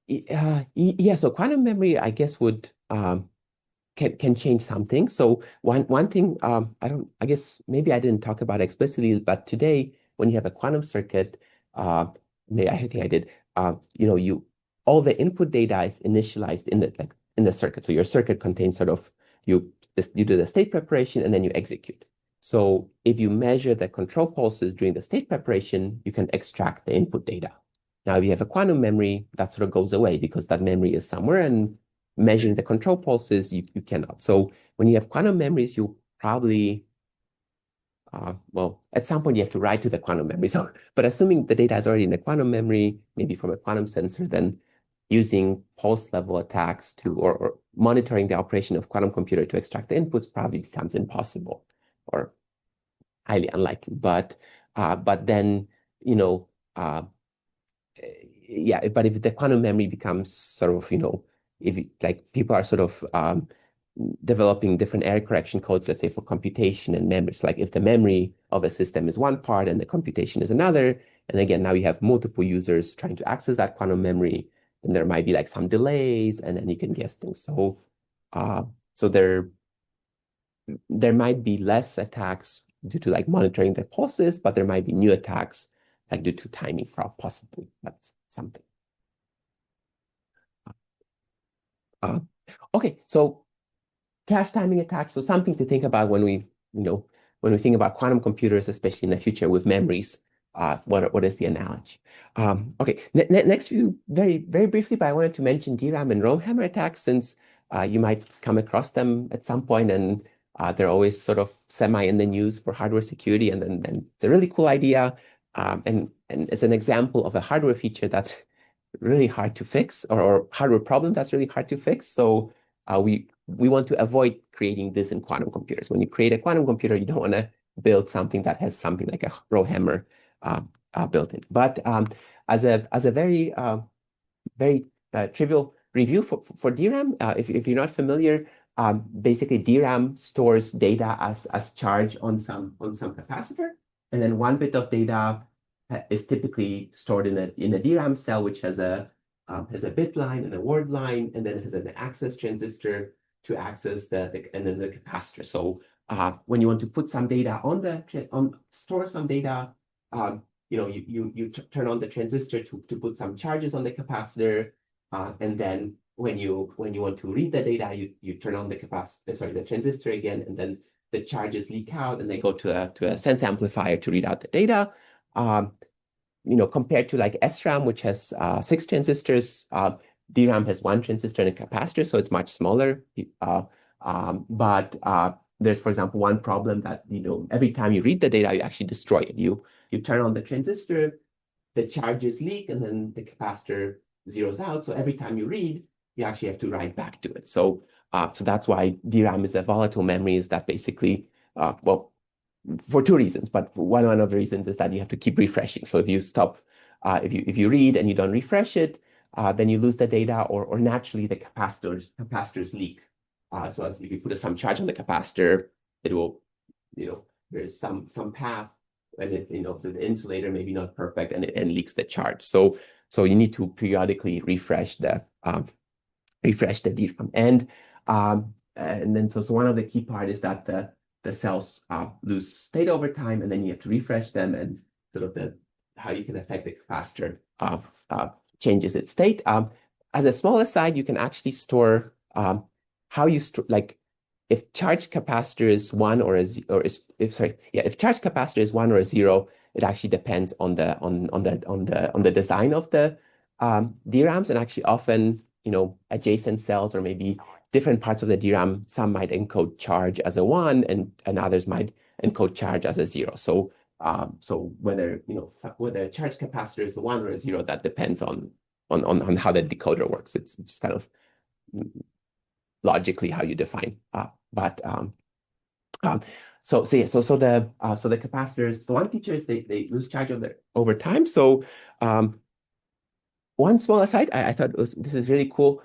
Speaker 1: Yeah, so quantum memory, I guess, would can change something. So one thing, I guess maybe I didn't talk about explicitly, but today when you have a quantum circuit, I think I did. All the input data is initialized in the circuit. So your circuit contains you do the state preparation and then you execute. So if you measure the control pulses during the state preparation, you can extract the input data. Now, if you have a quantum memory, that sort of goes away because that memory is somewhere, and measuring the control pulses, you cannot. So when you have quantum memories, you probably, at some point you have to write to the quantum memory. So, but assuming the data is already in the quantum memory, maybe from a quantum sensor, then using pulse level attacks or monitoring the operation of quantum computer to extract the inputs probably becomes impossible or highly unlikely. But then, yeah, but if the quantum memory becomes if people are developing different error correction codes, let's say for computation and memories, like if the memory of a system is one part and the computation is another, and again, now you have multiple users trying to access that quantum memory, then there might be like some delays, and then you can guess things. So, there might be less attacks due to like monitoring the pulses, but there might be new attacks like due to timing, possibly. That's something. Okay, so cache timing attacks. So something to think about when we think about quantum computers, especially in the future with memories. What is the analogy? Okay, next few very very briefly, but I wanted to mention DRAM and ROM hammer attacks since you might come across them at some point, and they're always sort of semi in the news for hardware security, and then it's a really cool idea, and it's an example of a hardware feature that's really hard to fix or hardware problem that's really hard to fix. So we want to avoid creating this in quantum computers. When you create a quantum computer, you don't want to build something that has something like a row hammer built in. But as a very trivial review for DRAM, if you're not familiar, basically DRAM stores data as charge on some capacitor, and then one bit of data is typically stored in a DRAM cell, which has a bit line and a word line, and then it has an access transistor to access and then the capacitor. So when you want to put some data store some data, you turn on the transistor to put some charges on the capacitor, and then when you want to read the data, you turn on the transistor again, and then the charges leak out and they go to a sense amplifier to read out the data. Compared to like SRAM, which has 6 transistors, DRAM has 1 transistor and a capacitor, so it's much smaller. But there's, for example, one problem that every time you read the data, you actually destroy it. You turn on the transistor, the charges leak, and then the capacitor zeroes out. So every time you read, you actually have to write back to it. So that's why DRAM is a volatile memory. Is that basically for 2 reasons, but one of the reasons is that you have to keep refreshing. So if you stop, if you read and you don't refresh it, then you lose the data, or naturally the capacitors leak. So as if you put some charge on the capacitor, it will, there's some path, and the insulator may be not perfect, and it leaks the charge. So So you need to periodically refresh the DRAM. And then so one of the key part is that the cells lose state over time, and then you have to refresh them, and sort of how you can affect the capacitor changes its state. As a small aside, you can actually store how you store, like, if charged capacitor is one or a or is if charged capacitor is 1 or a 0, it actually depends on the design of the DRAMs, and actually often, you know, adjacent cells or maybe different parts of the DRAM, some might encode charge as a 1, and others might encode charge as a 0. So whether, you know, whether a charged capacitor is a 1 or a 0, that depends on how the decoder works. It's just kind of logically how you define. So the capacitors, the one feature is they lose charge over time. So one small aside, I thought this is really cool.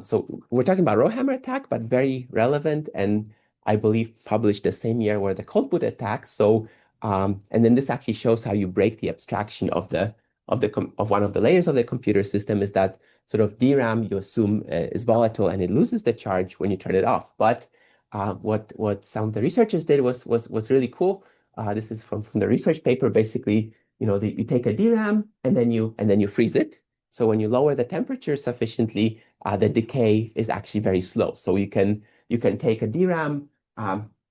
Speaker 1: So we're talking about Rowhammer attack, but very relevant, and I believe published the same year were the cold boot attacks. So and then this actually shows how you break the abstraction of one of the layers of the computer system, is that sort of DRAM you assume is volatile and it loses the charge when you turn it off. But what some of the researchers did was really cool. This is from the research paper. Basically, you know, you take a DRAM and then you freeze it. So when you lower the temperature sufficiently, the decay is actually very slow. So you can take a DRAM,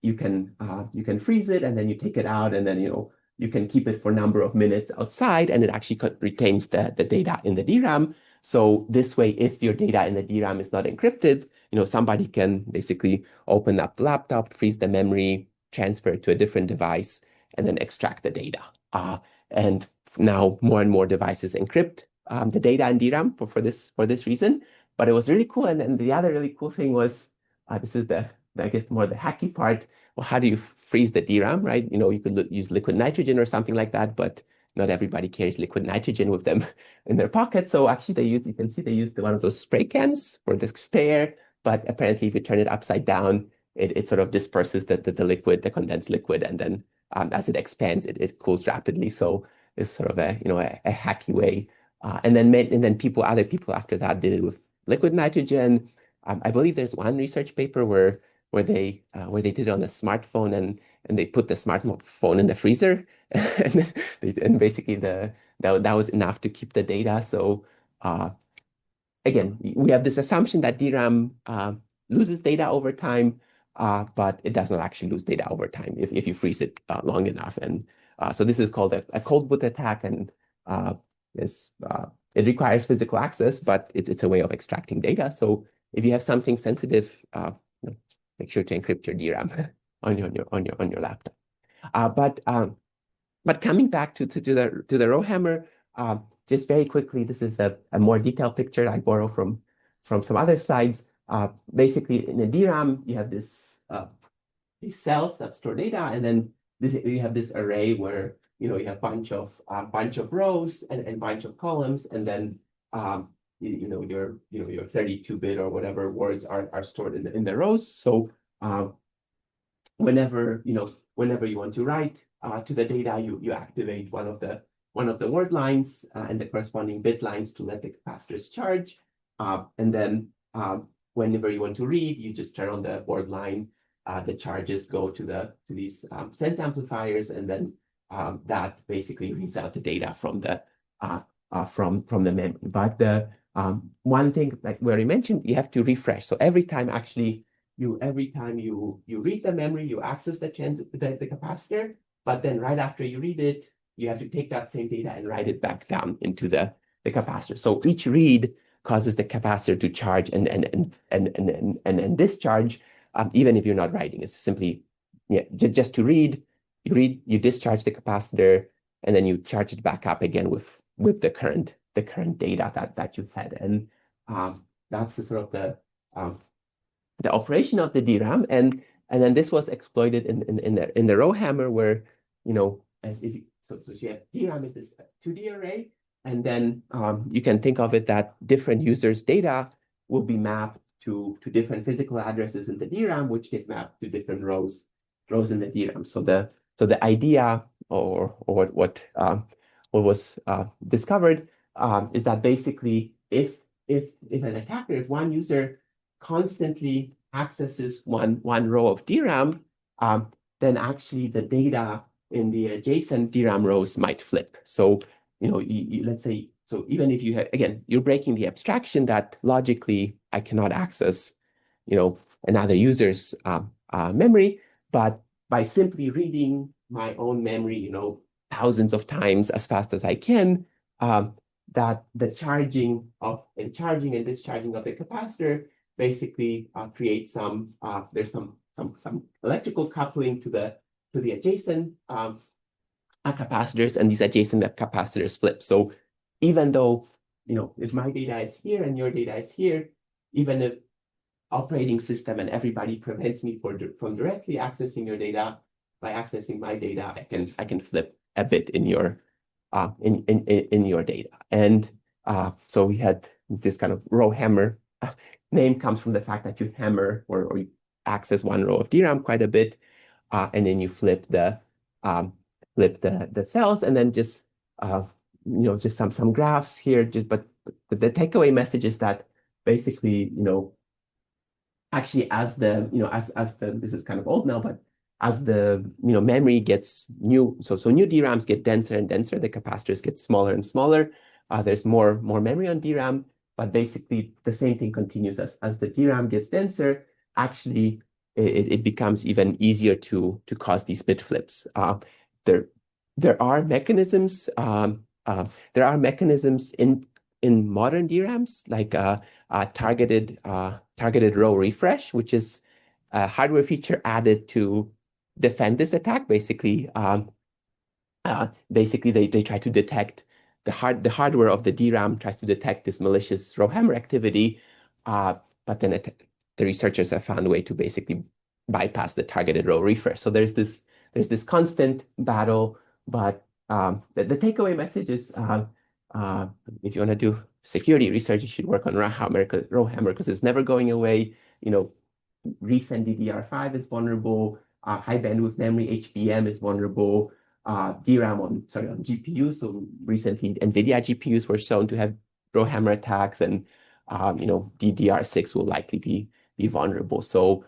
Speaker 1: you can freeze it, and then you take it out, and then, you know, you can keep it for a number of minutes outside, and it actually retains the data in the DRAM. So this way, if your data in the DRAM is not encrypted, you know, somebody can basically open up the laptop, freeze the memory, transfer it to a different device, and then extract the data. And now more and more devices encrypt the data in DRAM for this reason. But it was really cool. And then the other really cool thing was, this is I guess more the hacky part. Well, how do you freeze the DRAM, right? You know, you could use liquid nitrogen or something like that, but not everybody carries liquid nitrogen with them in their pocket. So actually you can see they used one of those spray cans for the spray air, but apparently if you turn it upside down, it sort of disperses the liquid, the condensed liquid, and then as it expands, it cools rapidly. So it's sort of a hacky way. And then other people after that did it with liquid nitrogen. I believe there's one research paper where they did it on a smartphone, and they put the smartphone in the freezer, and basically that was enough to keep the data. So again, we have this assumption that DRAM loses data over time, but it does not actually lose data over time if you freeze it long enough. And so this is called a cold boot attack, and it requires physical access, but it's a way of extracting data. So if you have something sensitive, make sure to encrypt your DRAM on your laptop. But coming back to the Rowhammer, just very quickly, this is a more detailed picture I borrow from some other slides. Basically, in a DRAM, you have these cells that store data, and then you have this array where, you know, you have a bunch of rows and bunch of columns, and then your 32-bit or whatever words are stored in the rows. So whenever you want to write to the data, you activate one of the word lines and the corresponding bit lines to let the capacitors charge. And then whenever you want to read, you just turn on the word line. The charges go to these sense amplifiers, and then that basically reads out the data from the memory. But the one thing, like we already mentioned, you have to refresh. So every time you read the memory, you access the capacitor, but then right after you read it, you have to take that same data and write it back down into the capacitor. So each read causes the capacitor to charge and discharge, even if you're not writing. It's simply just to read. You discharge the capacitor, and then you charge it back up again with the current data that you've had. And that's the sort of the operation of the DRAM, and then this was exploited in the Rowhammer, where, you know, so you have DRAM is this 2D array, and then you can think of it that different users' data will be mapped to different physical addresses in the DRAM, which get mapped to different rows in the DRAM. So the idea, or what was discovered, is that basically if if one user constantly accesses one row of DRAM, then actually the data in the adjacent DRAM rows might flip. So, let's say, so even if you have, again, you're breaking the abstraction that logically I cannot access, another user's memory, but by simply reading my own memory, thousands of times as fast as I can, that the charging and discharging of the capacitor basically creates there's some electrical coupling to the adjacent capacitors, and these adjacent capacitors flip. So even though, if my data is here and your data is here, even if operating system and everybody prevents me from directly accessing your data, by accessing my data, I can flip a bit in your data. And so we had this kind of row hammer name comes from the fact that you hammer or you access one row of DRAM quite a bit, and then you flip the cells, and then just just some graphs here. But the takeaway message is that basically, actually as the this is kind of old now, but as the memory gets new, so new DRAMs get denser and denser, the capacitors get smaller and smaller. There's more memory on DRAM, but basically the same thing continues as the DRAM gets denser. Actually, it becomes even easier to cause these bit flips. There are mechanisms. There are mechanisms in modern DRAMs like targeted row refresh, which is a hardware feature added to defend this attack. Basically, they try to detect the hardware of the DRAM tries to detect this malicious row hammer activity, but then the researchers have found a way to basically bypass the targeted row refresh. So there's this constant battle, but the takeaway message is if you want to do security research, you should work on row hammer because it's never going away. Recent DDR5 is vulnerable. High bandwidth memory HBM is vulnerable. DRAM on GPUs. So recently, NVIDIA GPUs were shown to have row hammer attacks, and DDR6 will likely be vulnerable. So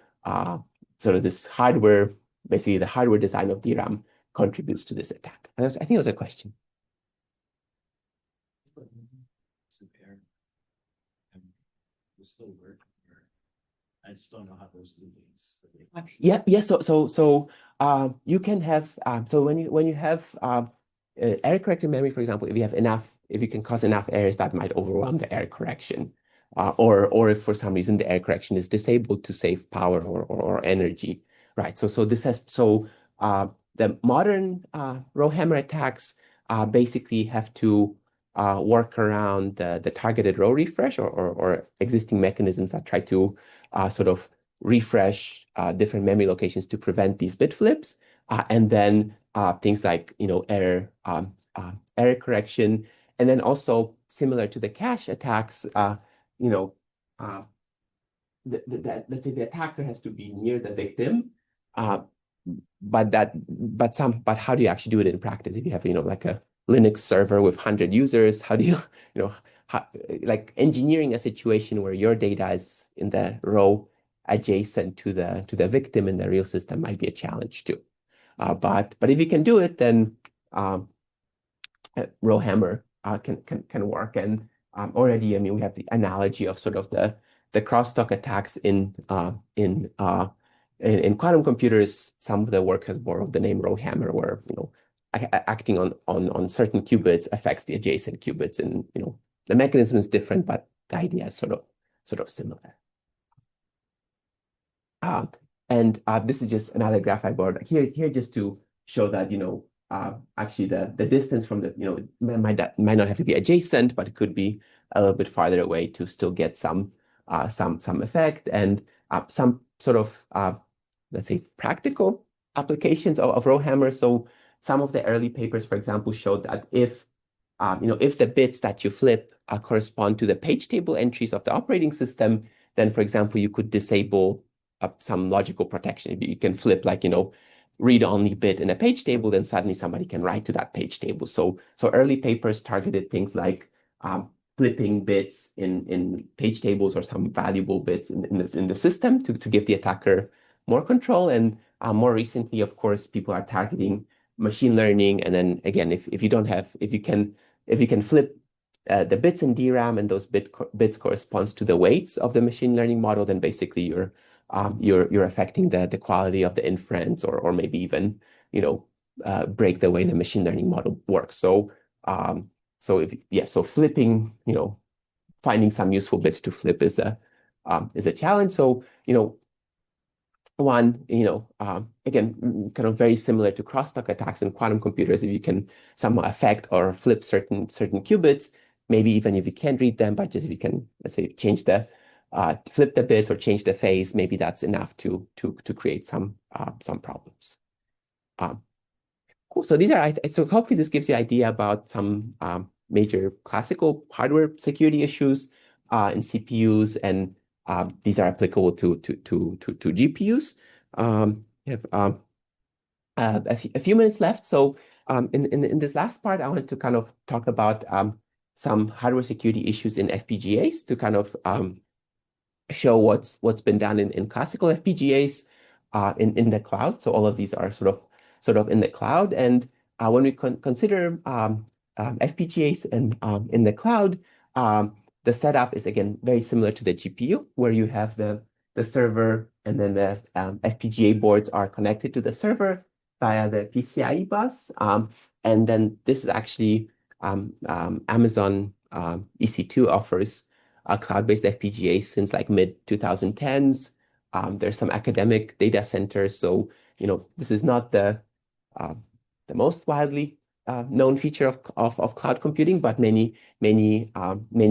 Speaker 1: sort of this hardware, basically the hardware design of DRAM contributes to this attack. I think it was a question.
Speaker 3: Still work. I just don't know how those two things.
Speaker 1: Yeah. So you can have so when you have error corrected memory, for example, if you can cause enough errors, that might overwhelm the error correction, or if for some reason the error correction is disabled to save power or energy, right? So the modern row hammer attacks basically have to work around the targeted row refresh or existing mechanisms that try to sort of refresh different memory locations to prevent these bit flips, and then things like error correction, and then also similar to the cache attacks, let's say the attacker has to be near the victim, but how do you actually do it in practice? If you have like a Linux server with 100 users, how do you like engineering a situation where your data is in the row adjacent to the victim in the real system might be a challenge too. But if you can do it, then row hammer can work. And already, I mean, we have the analogy of sort of the crosstalk attacks in quantum computers. Some of the work has borrowed the name row hammer, where acting on certain qubits affects the adjacent qubits, and the mechanism is different, but the idea is sort of similar. And this is just another graph I borrowed here just to show that actually the distance from the might not have to be adjacent, but it could be a little bit farther away to still get some effect, and some sort of let's say practical applications of row hammer. So some of the early papers, for example, showed that if the bits that you flip correspond to the page table entries of the operating system, then, for example, you could disable some logical protection. You can flip like read-only bit in a page table, then suddenly somebody can write to that page table. So early papers targeted things like flipping bits in page tables or some valuable bits in the system to give the attacker more control. And more recently, of course, people are targeting machine learning. And then again, if you can flip the bits in DRAM and those bits corresponds to the weights of the machine learning model, then basically you're affecting the quality of the inference or maybe even break the way the machine learning model works. So flipping, finding some useful bits to flip is a challenge. So one, again, kind of very similar to crosstalk attacks in quantum computers, if you can somehow affect or flip certain qubits, maybe even if you can't read them, but just if you can, let's say, flip the bits or change the phase, maybe that's enough to create some problems. Cool. So so hopefully this gives you an idea about some major classical hardware security issues in CPUs, and these are applicable to GPUs. We have a few minutes left. So in this last part, I wanted to kind of talk about some hardware security issues in FPGAs to kind of show what's been done in classical FPGAs in the cloud. So all of these are sort of in the cloud. And when we consider FPGAs in the cloud, the setup is again very similar to the GPU, where you have the server and then the FPGA boards are connected to the server via the PCIe bus. And then this is actually Amazon EC2 offers a cloud-based FPGA since like mid 2010s. There's some academic data centers, so this is not the most widely known feature of cloud computing, but many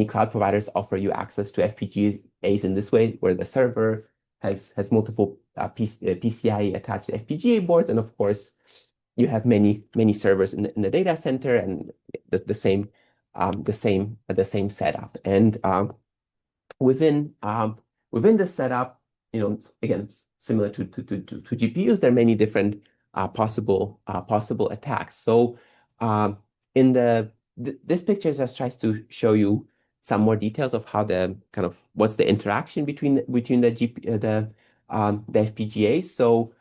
Speaker 1: cloud providers offer you access to FPGAs in this way, where the server has multiple PCIe attached FPGA boards, and of course you have many servers in the data center, and the same setup. And within the setup, again, similar to GPUs, there are many different possible attacks. So this picture just tries to show you some more details of how what's the interaction between the FPGAs. So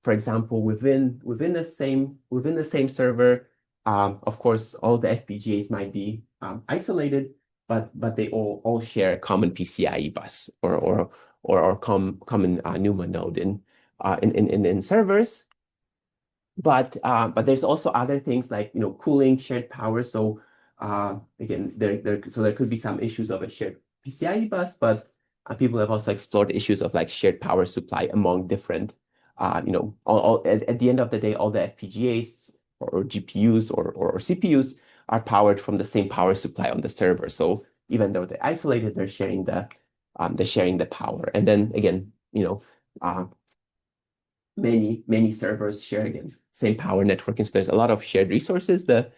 Speaker 1: for example, within the same server, of course, all the FPGAs might be isolated, but they all share a common PCIe bus or common NUMA node in servers. But there's also other things like cooling, shared power. So again, there could be some issues of a shared PCIe bus, but people have also explored issues of like shared power supply among different at the end of the day, all the FPGAs or GPUs or CPUs are powered from the same power supply on the server. So even though they're isolated, they're sharing the power. And then again, many servers share again same power networking. So there's a lot of shared resources. The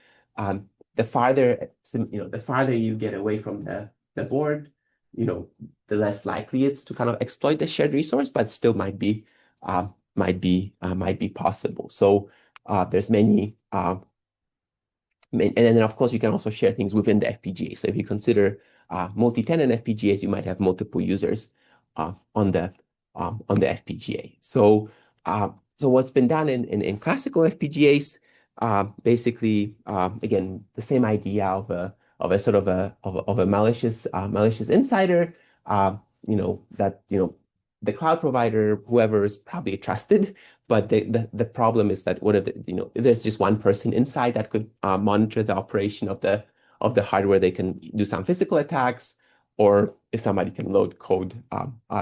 Speaker 1: farther you get away from the board, the less likely it's to kind of exploit the shared resource, but still might be possible. So there's many, and then of course you can also share things within the FPGA. So if you consider multi-tenant FPGAs, you might have multiple users on the FPGA. So what's been done in classical FPGAs, basically again the same idea of a sort of a malicious insider, that the cloud provider, whoever, is probably trusted, but the problem is that if there's just one person inside that could monitor the operation of the hardware, they can do some physical attacks, or if somebody can load code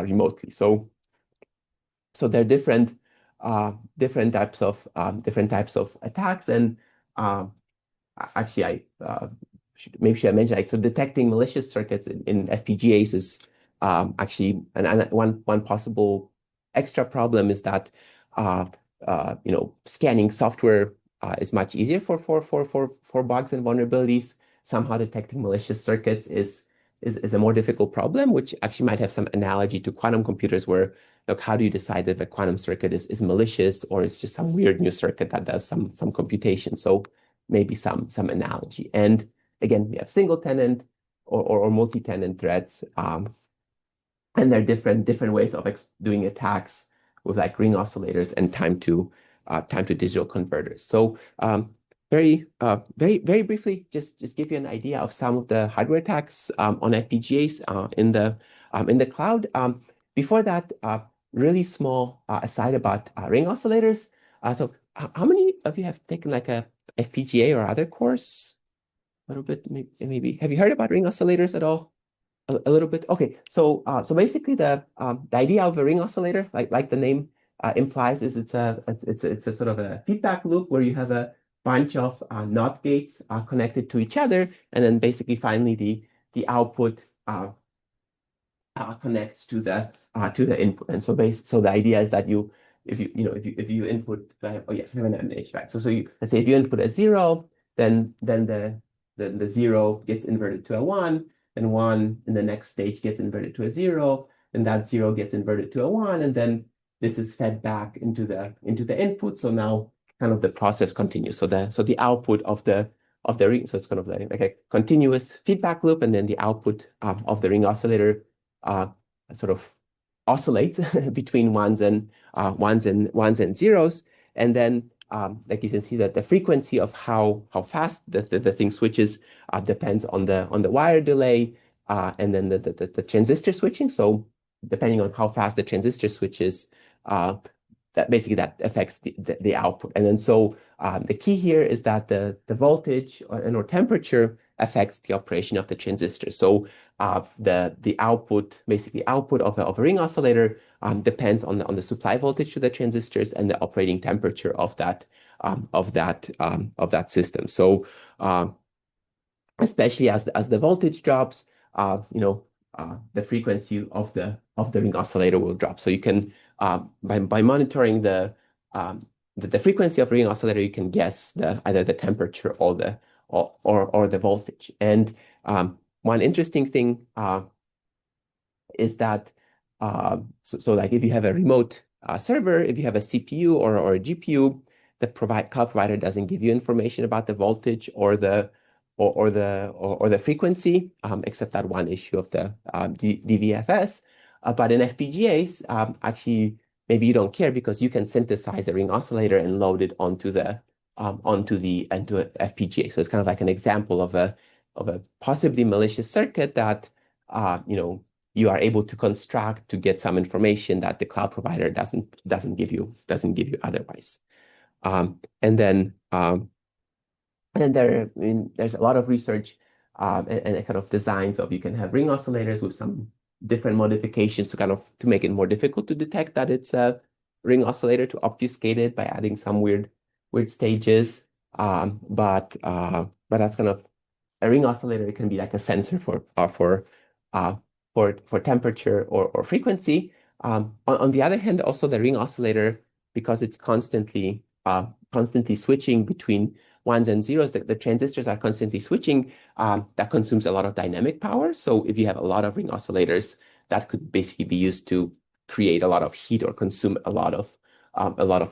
Speaker 1: remotely. So there are different types of attacks, and actually I should mention, like, so detecting malicious circuits in FPGAs is actually one possible extra problem is that scanning software is much easier for bugs and vulnerabilities. Somehow detecting malicious circuits is a more difficult problem, which actually might have some analogy to quantum computers, where how do you decide if a quantum circuit is malicious or it's just some weird new circuit that does some computation? So maybe some analogy. And again, we have single tenant or multi-tenant threads. And there are different ways of doing attacks with like ring oscillators and time to digital converters. So very briefly, just give you an idea of some of the hardware attacks on FPGAs in the cloud. Before that, really small aside about ring oscillators. So how many of you have taken like a FPGA or other course? A little bit, maybe. Have you heard about ring oscillators at all? A little bit. Okay, so basically the idea of a ring oscillator, like the name implies, is it's a sort of a feedback loop where you have a bunch of NOT gates connected to each other, and then basically finally the output connects to the input. And so the idea is that if you input oh yeah, we have an MH, right? So let's say if you input a 0, then the 0 gets inverted to a 1, and 1 in the next stage gets inverted to a 0, and that 0 gets inverted to a 1, and then this is fed back into the input. So now kind of the process continues. So the output of the ring, so it's kind of like a continuous feedback loop, and then the output of the ring oscillator sort of oscillates between ones and zeros, and then like you can see that the frequency of how fast the thing switches depends on the wire delay and then the transistor switching. So depending on how fast the transistor switches, that affects the output. And then so the key here is that the voltage or temperature affects the operation of the transistor. So the output, basically output of a ring oscillator, depends on the supply voltage to the transistors and the operating temperature of that system. So especially as the voltage drops, the frequency of the ring oscillator will drop. So you can by monitoring the frequency of ring oscillator, you can guess either the temperature or the voltage. And one interesting thing is that so like if you have a remote server, if you have a CPU or a GPU, the cloud provider doesn't give you information about the voltage or the frequency, except that one issue of the DVFS. But in FPGAs, actually, maybe you don't care because you can synthesize a ring oscillator and load it onto a FPGA. So it's kind of like an example of a possibly malicious circuit that you are able to construct to get some information that the cloud provider doesn't give you otherwise. And then there's a lot of research and kind of designs of you can have ring oscillators with some different modifications to make it more difficult to detect that it's a ring oscillator, to obfuscate it by adding some weird stages. But that's kind of a ring oscillator. It can be like a sensor for temperature or frequency. On the other hand, also the ring oscillator, because it's constantly switching between ones and zeros, the transistors are constantly switching, that consumes a lot of dynamic power. So if you have a lot of ring oscillators, that could basically be used to create a lot of heat or consume a lot of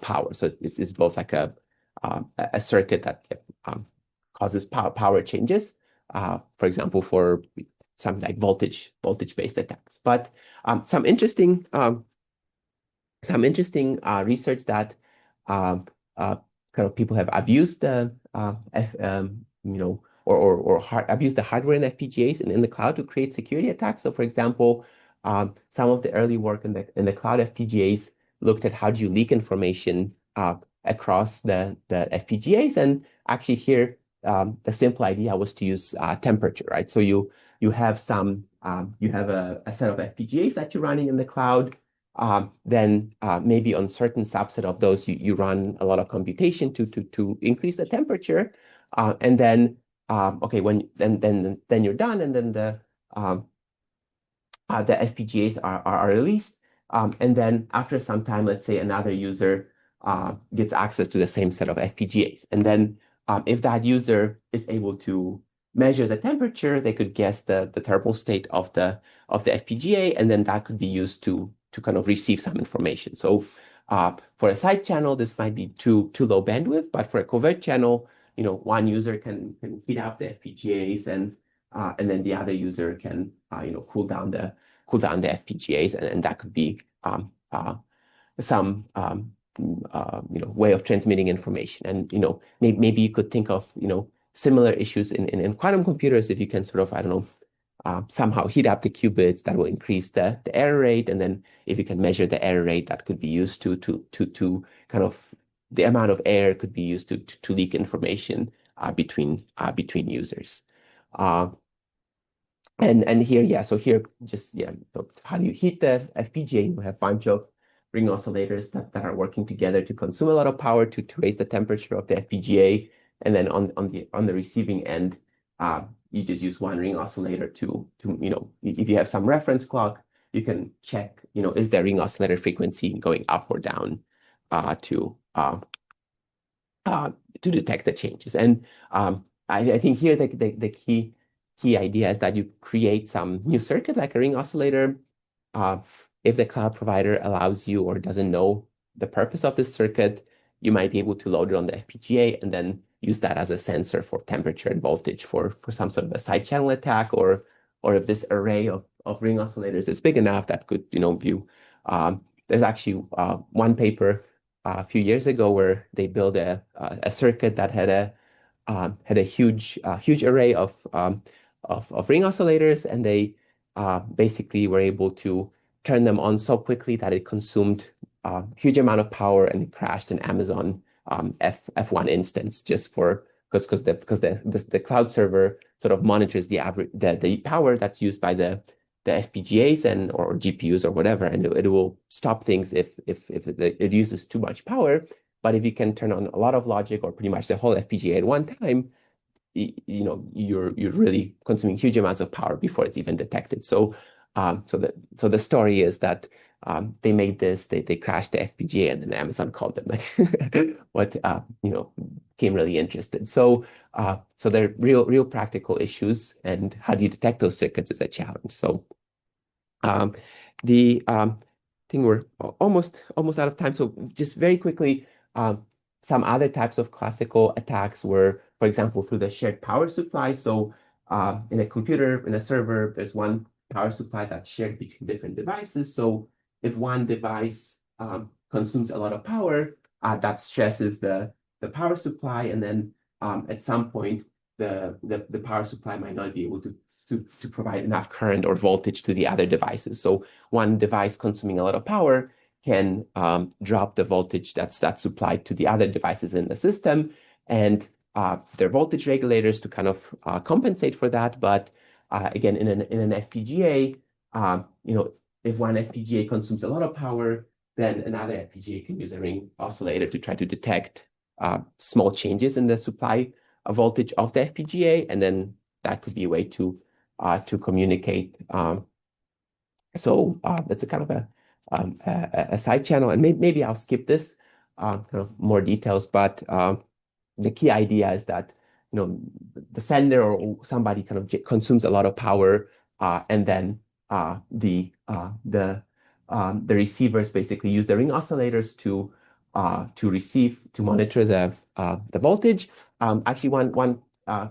Speaker 1: power. So it's both like a circuit that causes power changes, for example, for something like voltage-based attacks. But some interesting research that kind of people have abused the abused the hardware in FPGAs and in the cloud to create security attacks. So, for example, some of the early work in the cloud FPGAs looked at how do you leak information across the FPGAs, and actually here the simple idea was to use temperature, right? So you have a set of FPGAs that you're running in the cloud. Then maybe on certain subset of those, you run a lot of computation to increase the temperature, and then then you're done, and then the FPGAs are released, and then after some time, let's say another user gets access to the same set of FPGAs, and then if that user is able to measure the temperature, they could guess the thermal state of the FPGA, and then that could be used to kind of receive some information. So for a side channel, this might be too low bandwidth, but for a covert channel, one user can heat up the FPGAs and then the other user can cool down the FPGAs, and that could be some way of transmitting information. And maybe you could think of similar issues in quantum computers. If you can sort of, I don't know, somehow heat up the qubits, that will increase the error rate, and then if you can measure the error rate, that could be used to kind of, the amount of error could be used to leak information between users. And here, yeah, so here just, yeah, so how do you heat the FPGA? You have a bunch of ring oscillators that are working together to consume a lot of power to raise the temperature of the FPGA. And then on the receiving end, you just use one ring oscillator to if you have some reference clock, you can check, is the ring oscillator frequency going up or down to detect the changes. And I think here the key idea is that you create some new circuit like a ring oscillator. If the cloud provider allows you or doesn't know the purpose of this circuit, you might be able to load it on the FPGA and then use that as a sensor for temperature and voltage for some sort of a side channel attack, or if this array of ring oscillators is big enough, that could view. There's actually one paper a few years ago where they built a circuit that had a huge array of ring oscillators, and they basically were able to turn them on so quickly that it consumed a huge amount of power, and it crashed an Amazon F1 instance just because the cloud server sort of monitors the power that's used by the FPGAs or GPUs or whatever, and it will stop things if it uses too much power. But if you can turn on a lot of logic or pretty much the whole FPGA at one time, you're really consuming huge amounts of power before it's even detected. So the story is that they made this, they crashed the FPGA, and then Amazon called them like what became really interested. So they're real practical issues, and how do you detect those circuits is a challenge. So the thing, we're almost out of time. So just very quickly, some other types of classical attacks were, for example, through the shared power supply. So in a computer, in a server, there's one power supply that's shared between different devices. So if one device consumes a lot of power, that stresses the power supply, and then at some point the power supply might not be able to provide enough current or voltage to the other devices. So one device consuming a lot of power can drop the voltage that's supplied to the other devices in the system, and there are voltage regulators to kind of compensate for that. But again, in an FPGA, if one FPGA consumes a lot of power, then another FPGA can use a ring oscillator to try to detect small changes in the supply voltage of the FPGA, and then that could be a way to communicate. So that's a kind of a side channel, and maybe I'll skip this kind of more details, but the key idea is that the sender or somebody kind of consumes a lot of power, and then the receivers basically use the ring oscillators to monitor the voltage. Actually, one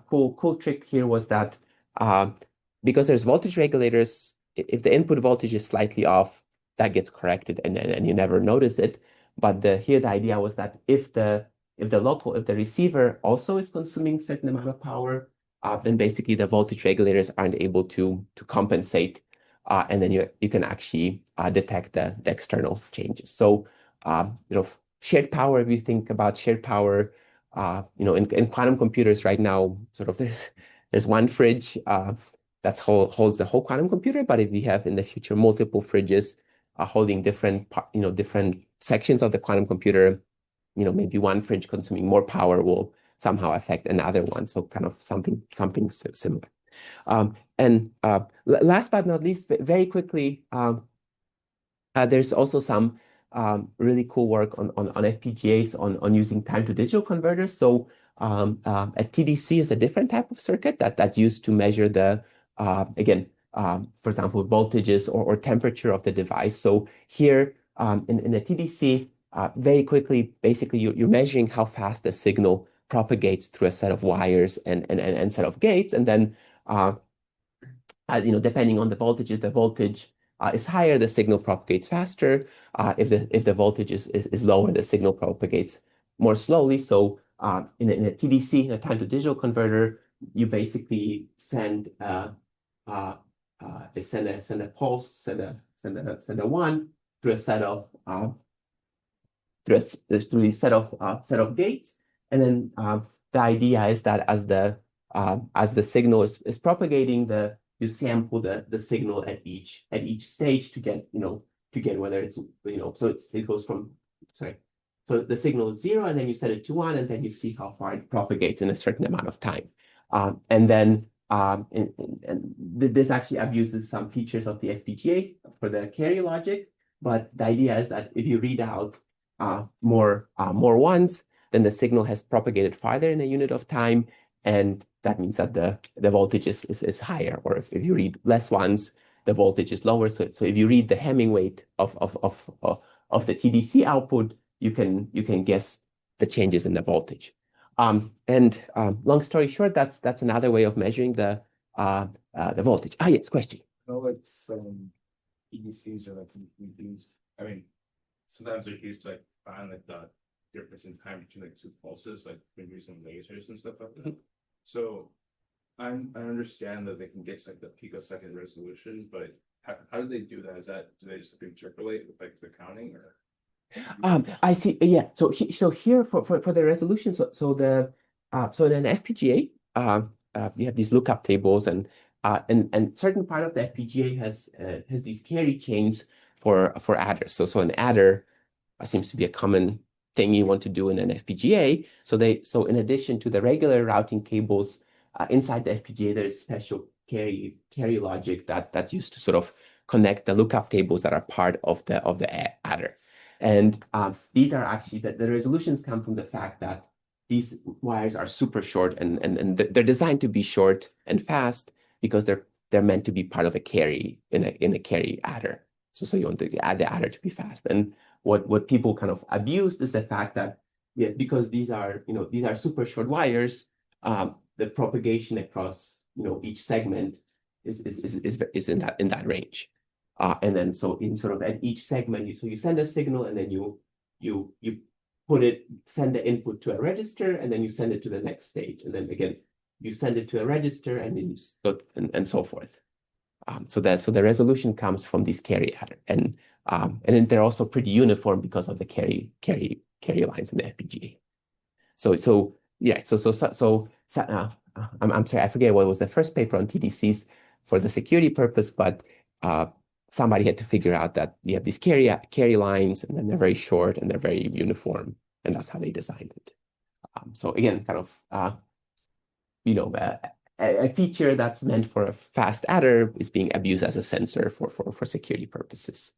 Speaker 1: cool trick here was that because there's voltage regulators, if the input voltage is slightly off, that gets corrected, and you never notice it. But here the idea was that if the receiver also is consuming certain amount of power, then basically the voltage regulators aren't able to compensate, and then you can actually detect the external changes. So shared power, if you think about shared power, in quantum computers right now, sort of there's one fridge that holds the whole quantum computer. But if we have in the future multiple fridges holding different sections of the quantum computer, maybe one fridge consuming more power will somehow affect another one. So kind of something similar. And last but not least, very quickly, there's also some really cool work on FPGAs on using time to digital converters. So a TDC is a different type of circuit that's used to measure the again, for example, voltages or temperature of the device. So here in a TDC, very quickly, basically you're measuring how fast the signal propagates through a set of wires and set of gates, and then depending on the voltage, if the voltage is higher, the signal propagates faster. If the voltage is lower, the signal propagates more slowly. So in a TDC, in a time to digital converter, you basically send they send a pulse, send a one through a set of through a set of gates, and then the idea is that as the signal is propagating, you sample the signal at each stage to get whether it's so it goes from so the signal is 0, and then you set it to 1, and then you see how far it propagates in a certain amount of time, and then this actually abuses some features of the FPGA for the carry logic, but the idea is that if you read out more ones, then the signal has propagated farther in a unit of time, and that means that the voltage is higher. Or if you read less ones, the voltage is lower. So if you read the Hamming weight of the TDC output, you can guess the changes in the voltage. Long story short, that's another way of measuring the voltage. Yes, question.
Speaker 2: No, like some EDCs are like used. I mean, sometimes they're used to like find like the difference in time between like two pulses, like when using lasers and stuff like that. So I understand that they can get to like the picosecond resolution, but how do they do that? Do they just like interpolate with like the counting or?
Speaker 1: I see. Yeah. So here for the resolution, so in an FPGA, you have these lookup tables, and certain part of the FPGA has these carry chains for adders. So an adder seems to be a common thing you want to do in an FPGA. So in addition to the regular routing cables inside the FPGA, there's special carry logic that's used to sort of connect the lookup tables that are part of the adder. And these are actually the resolutions come from the fact that these wires are super short, and they're designed to be short and fast because they're meant to be part of a carry in a carry adder. So you want to add the adder to be fast. And what people kind of abused is the fact that because these are super short wires, the propagation across each segment is in that range. And then so in sort of at each segment, you send a signal, and then you send the input to a register, and then you send it to the next stage, and then again you send it to a register, and then and so forth. So the resolution comes from these carry adder, and then they're also pretty uniform because of the carry lines in the FPGA. I'm sorry, I forget what was the first paper on TDCs for the security purpose, but somebody had to figure out that you have these carry lines, and then they're very short and they're very uniform, and that's how they designed it. So again, kind of a feature that's meant for a fast adder is being abused as a sensor for security purposes.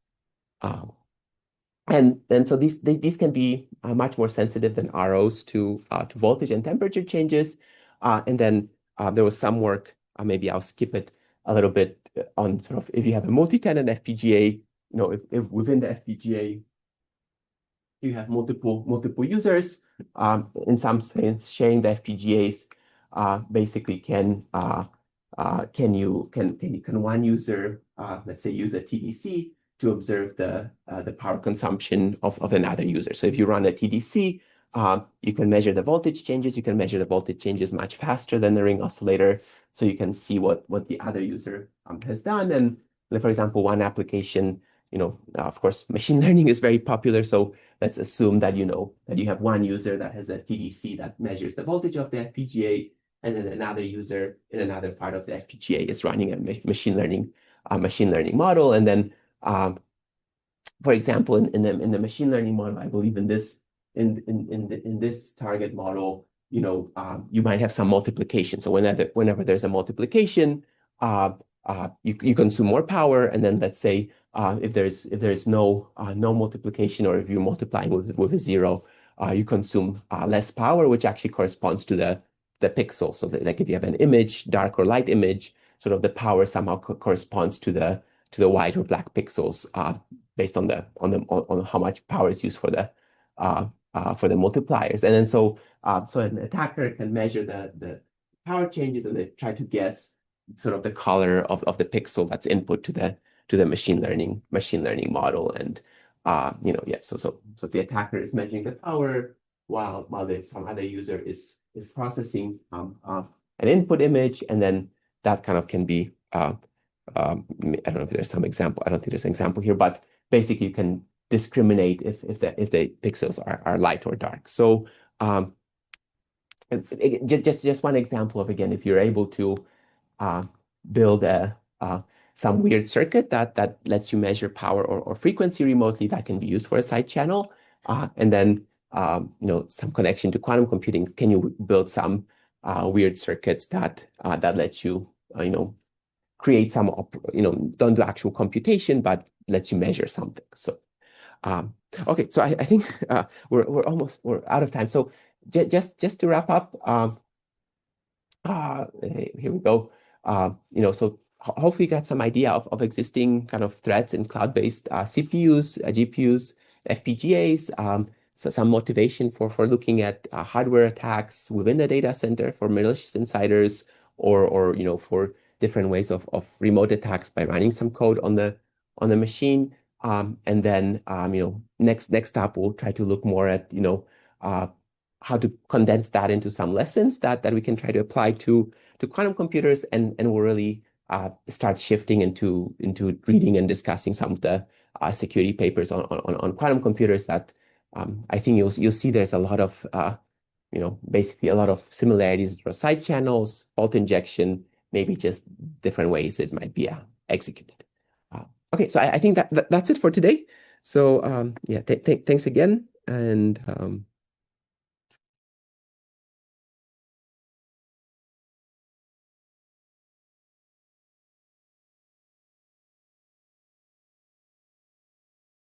Speaker 1: And so these can be much more sensitive than ROs to voltage and temperature changes. And then there was some work, maybe I'll skip it a little bit, on sort of if you have a multi-tenant FPGA, if within the FPGA you have multiple users, in some sense sharing the FPGAs, basically can one user, let's say, use a TDC to observe the power consumption of another user. So if you run a TDC, you can measure the voltage changes. You can measure the voltage changes much faster than the ring oscillator, so you can see what the other user has done. And for example, one application, of course, machine learning is very popular. So let's assume that that you have one user that has a TDC that measures the voltage of the FPGA, and then another user in another part of the FPGA is running a machine learning model. And then, for example, in the machine learning model, I believe in this target model, you might have some multiplication. So whenever there's a multiplication, you consume more power. And then let's say if there's no multiplication, or if you're multiplying with a 0, you consume less power, which actually corresponds to the pixels. So like if you have an image, dark or light image, sort of the power somehow corresponds to the white or black pixels, based on how much power is used for the for the multipliers. And then so an attacker can measure the power changes and they try to guess sort of the color of the pixel that's input to the machine learning model. And so the attacker is measuring the power while some other user is processing an input image, and then that kind of can be I don't know if there's some example. I don't think there's an example here, but basically you can discriminate if the pixels are light or dark. So just one example of, again, if you're able to build some weird circuit that lets you measure power or frequency remotely, that can be used for a side channel. And then some connection to quantum computing. Can you build some weird circuits that lets you create some don't do actual computation, but lets you measure something. So okay, so I think we're out of time. So just to wrap up, here we go. So hopefully you got some idea of existing kind of threats in cloud-based CPUs, GPUs, FPGAs, so some motivation for looking at hardware attacks within the data center for malicious insiders, or for different ways of remote attacks by running some code on the machine. And then next up we'll try to look more at how to condense that into some lessons that we can try to apply to quantum computers, and we'll really start shifting into reading and discussing some of the security papers on quantum computers that I think you'll see there's a lot of basically a lot of similarities for side channels, fault injection, maybe just different ways it might be executed. Okay, so I think that's it for today. So yeah, thanks again, and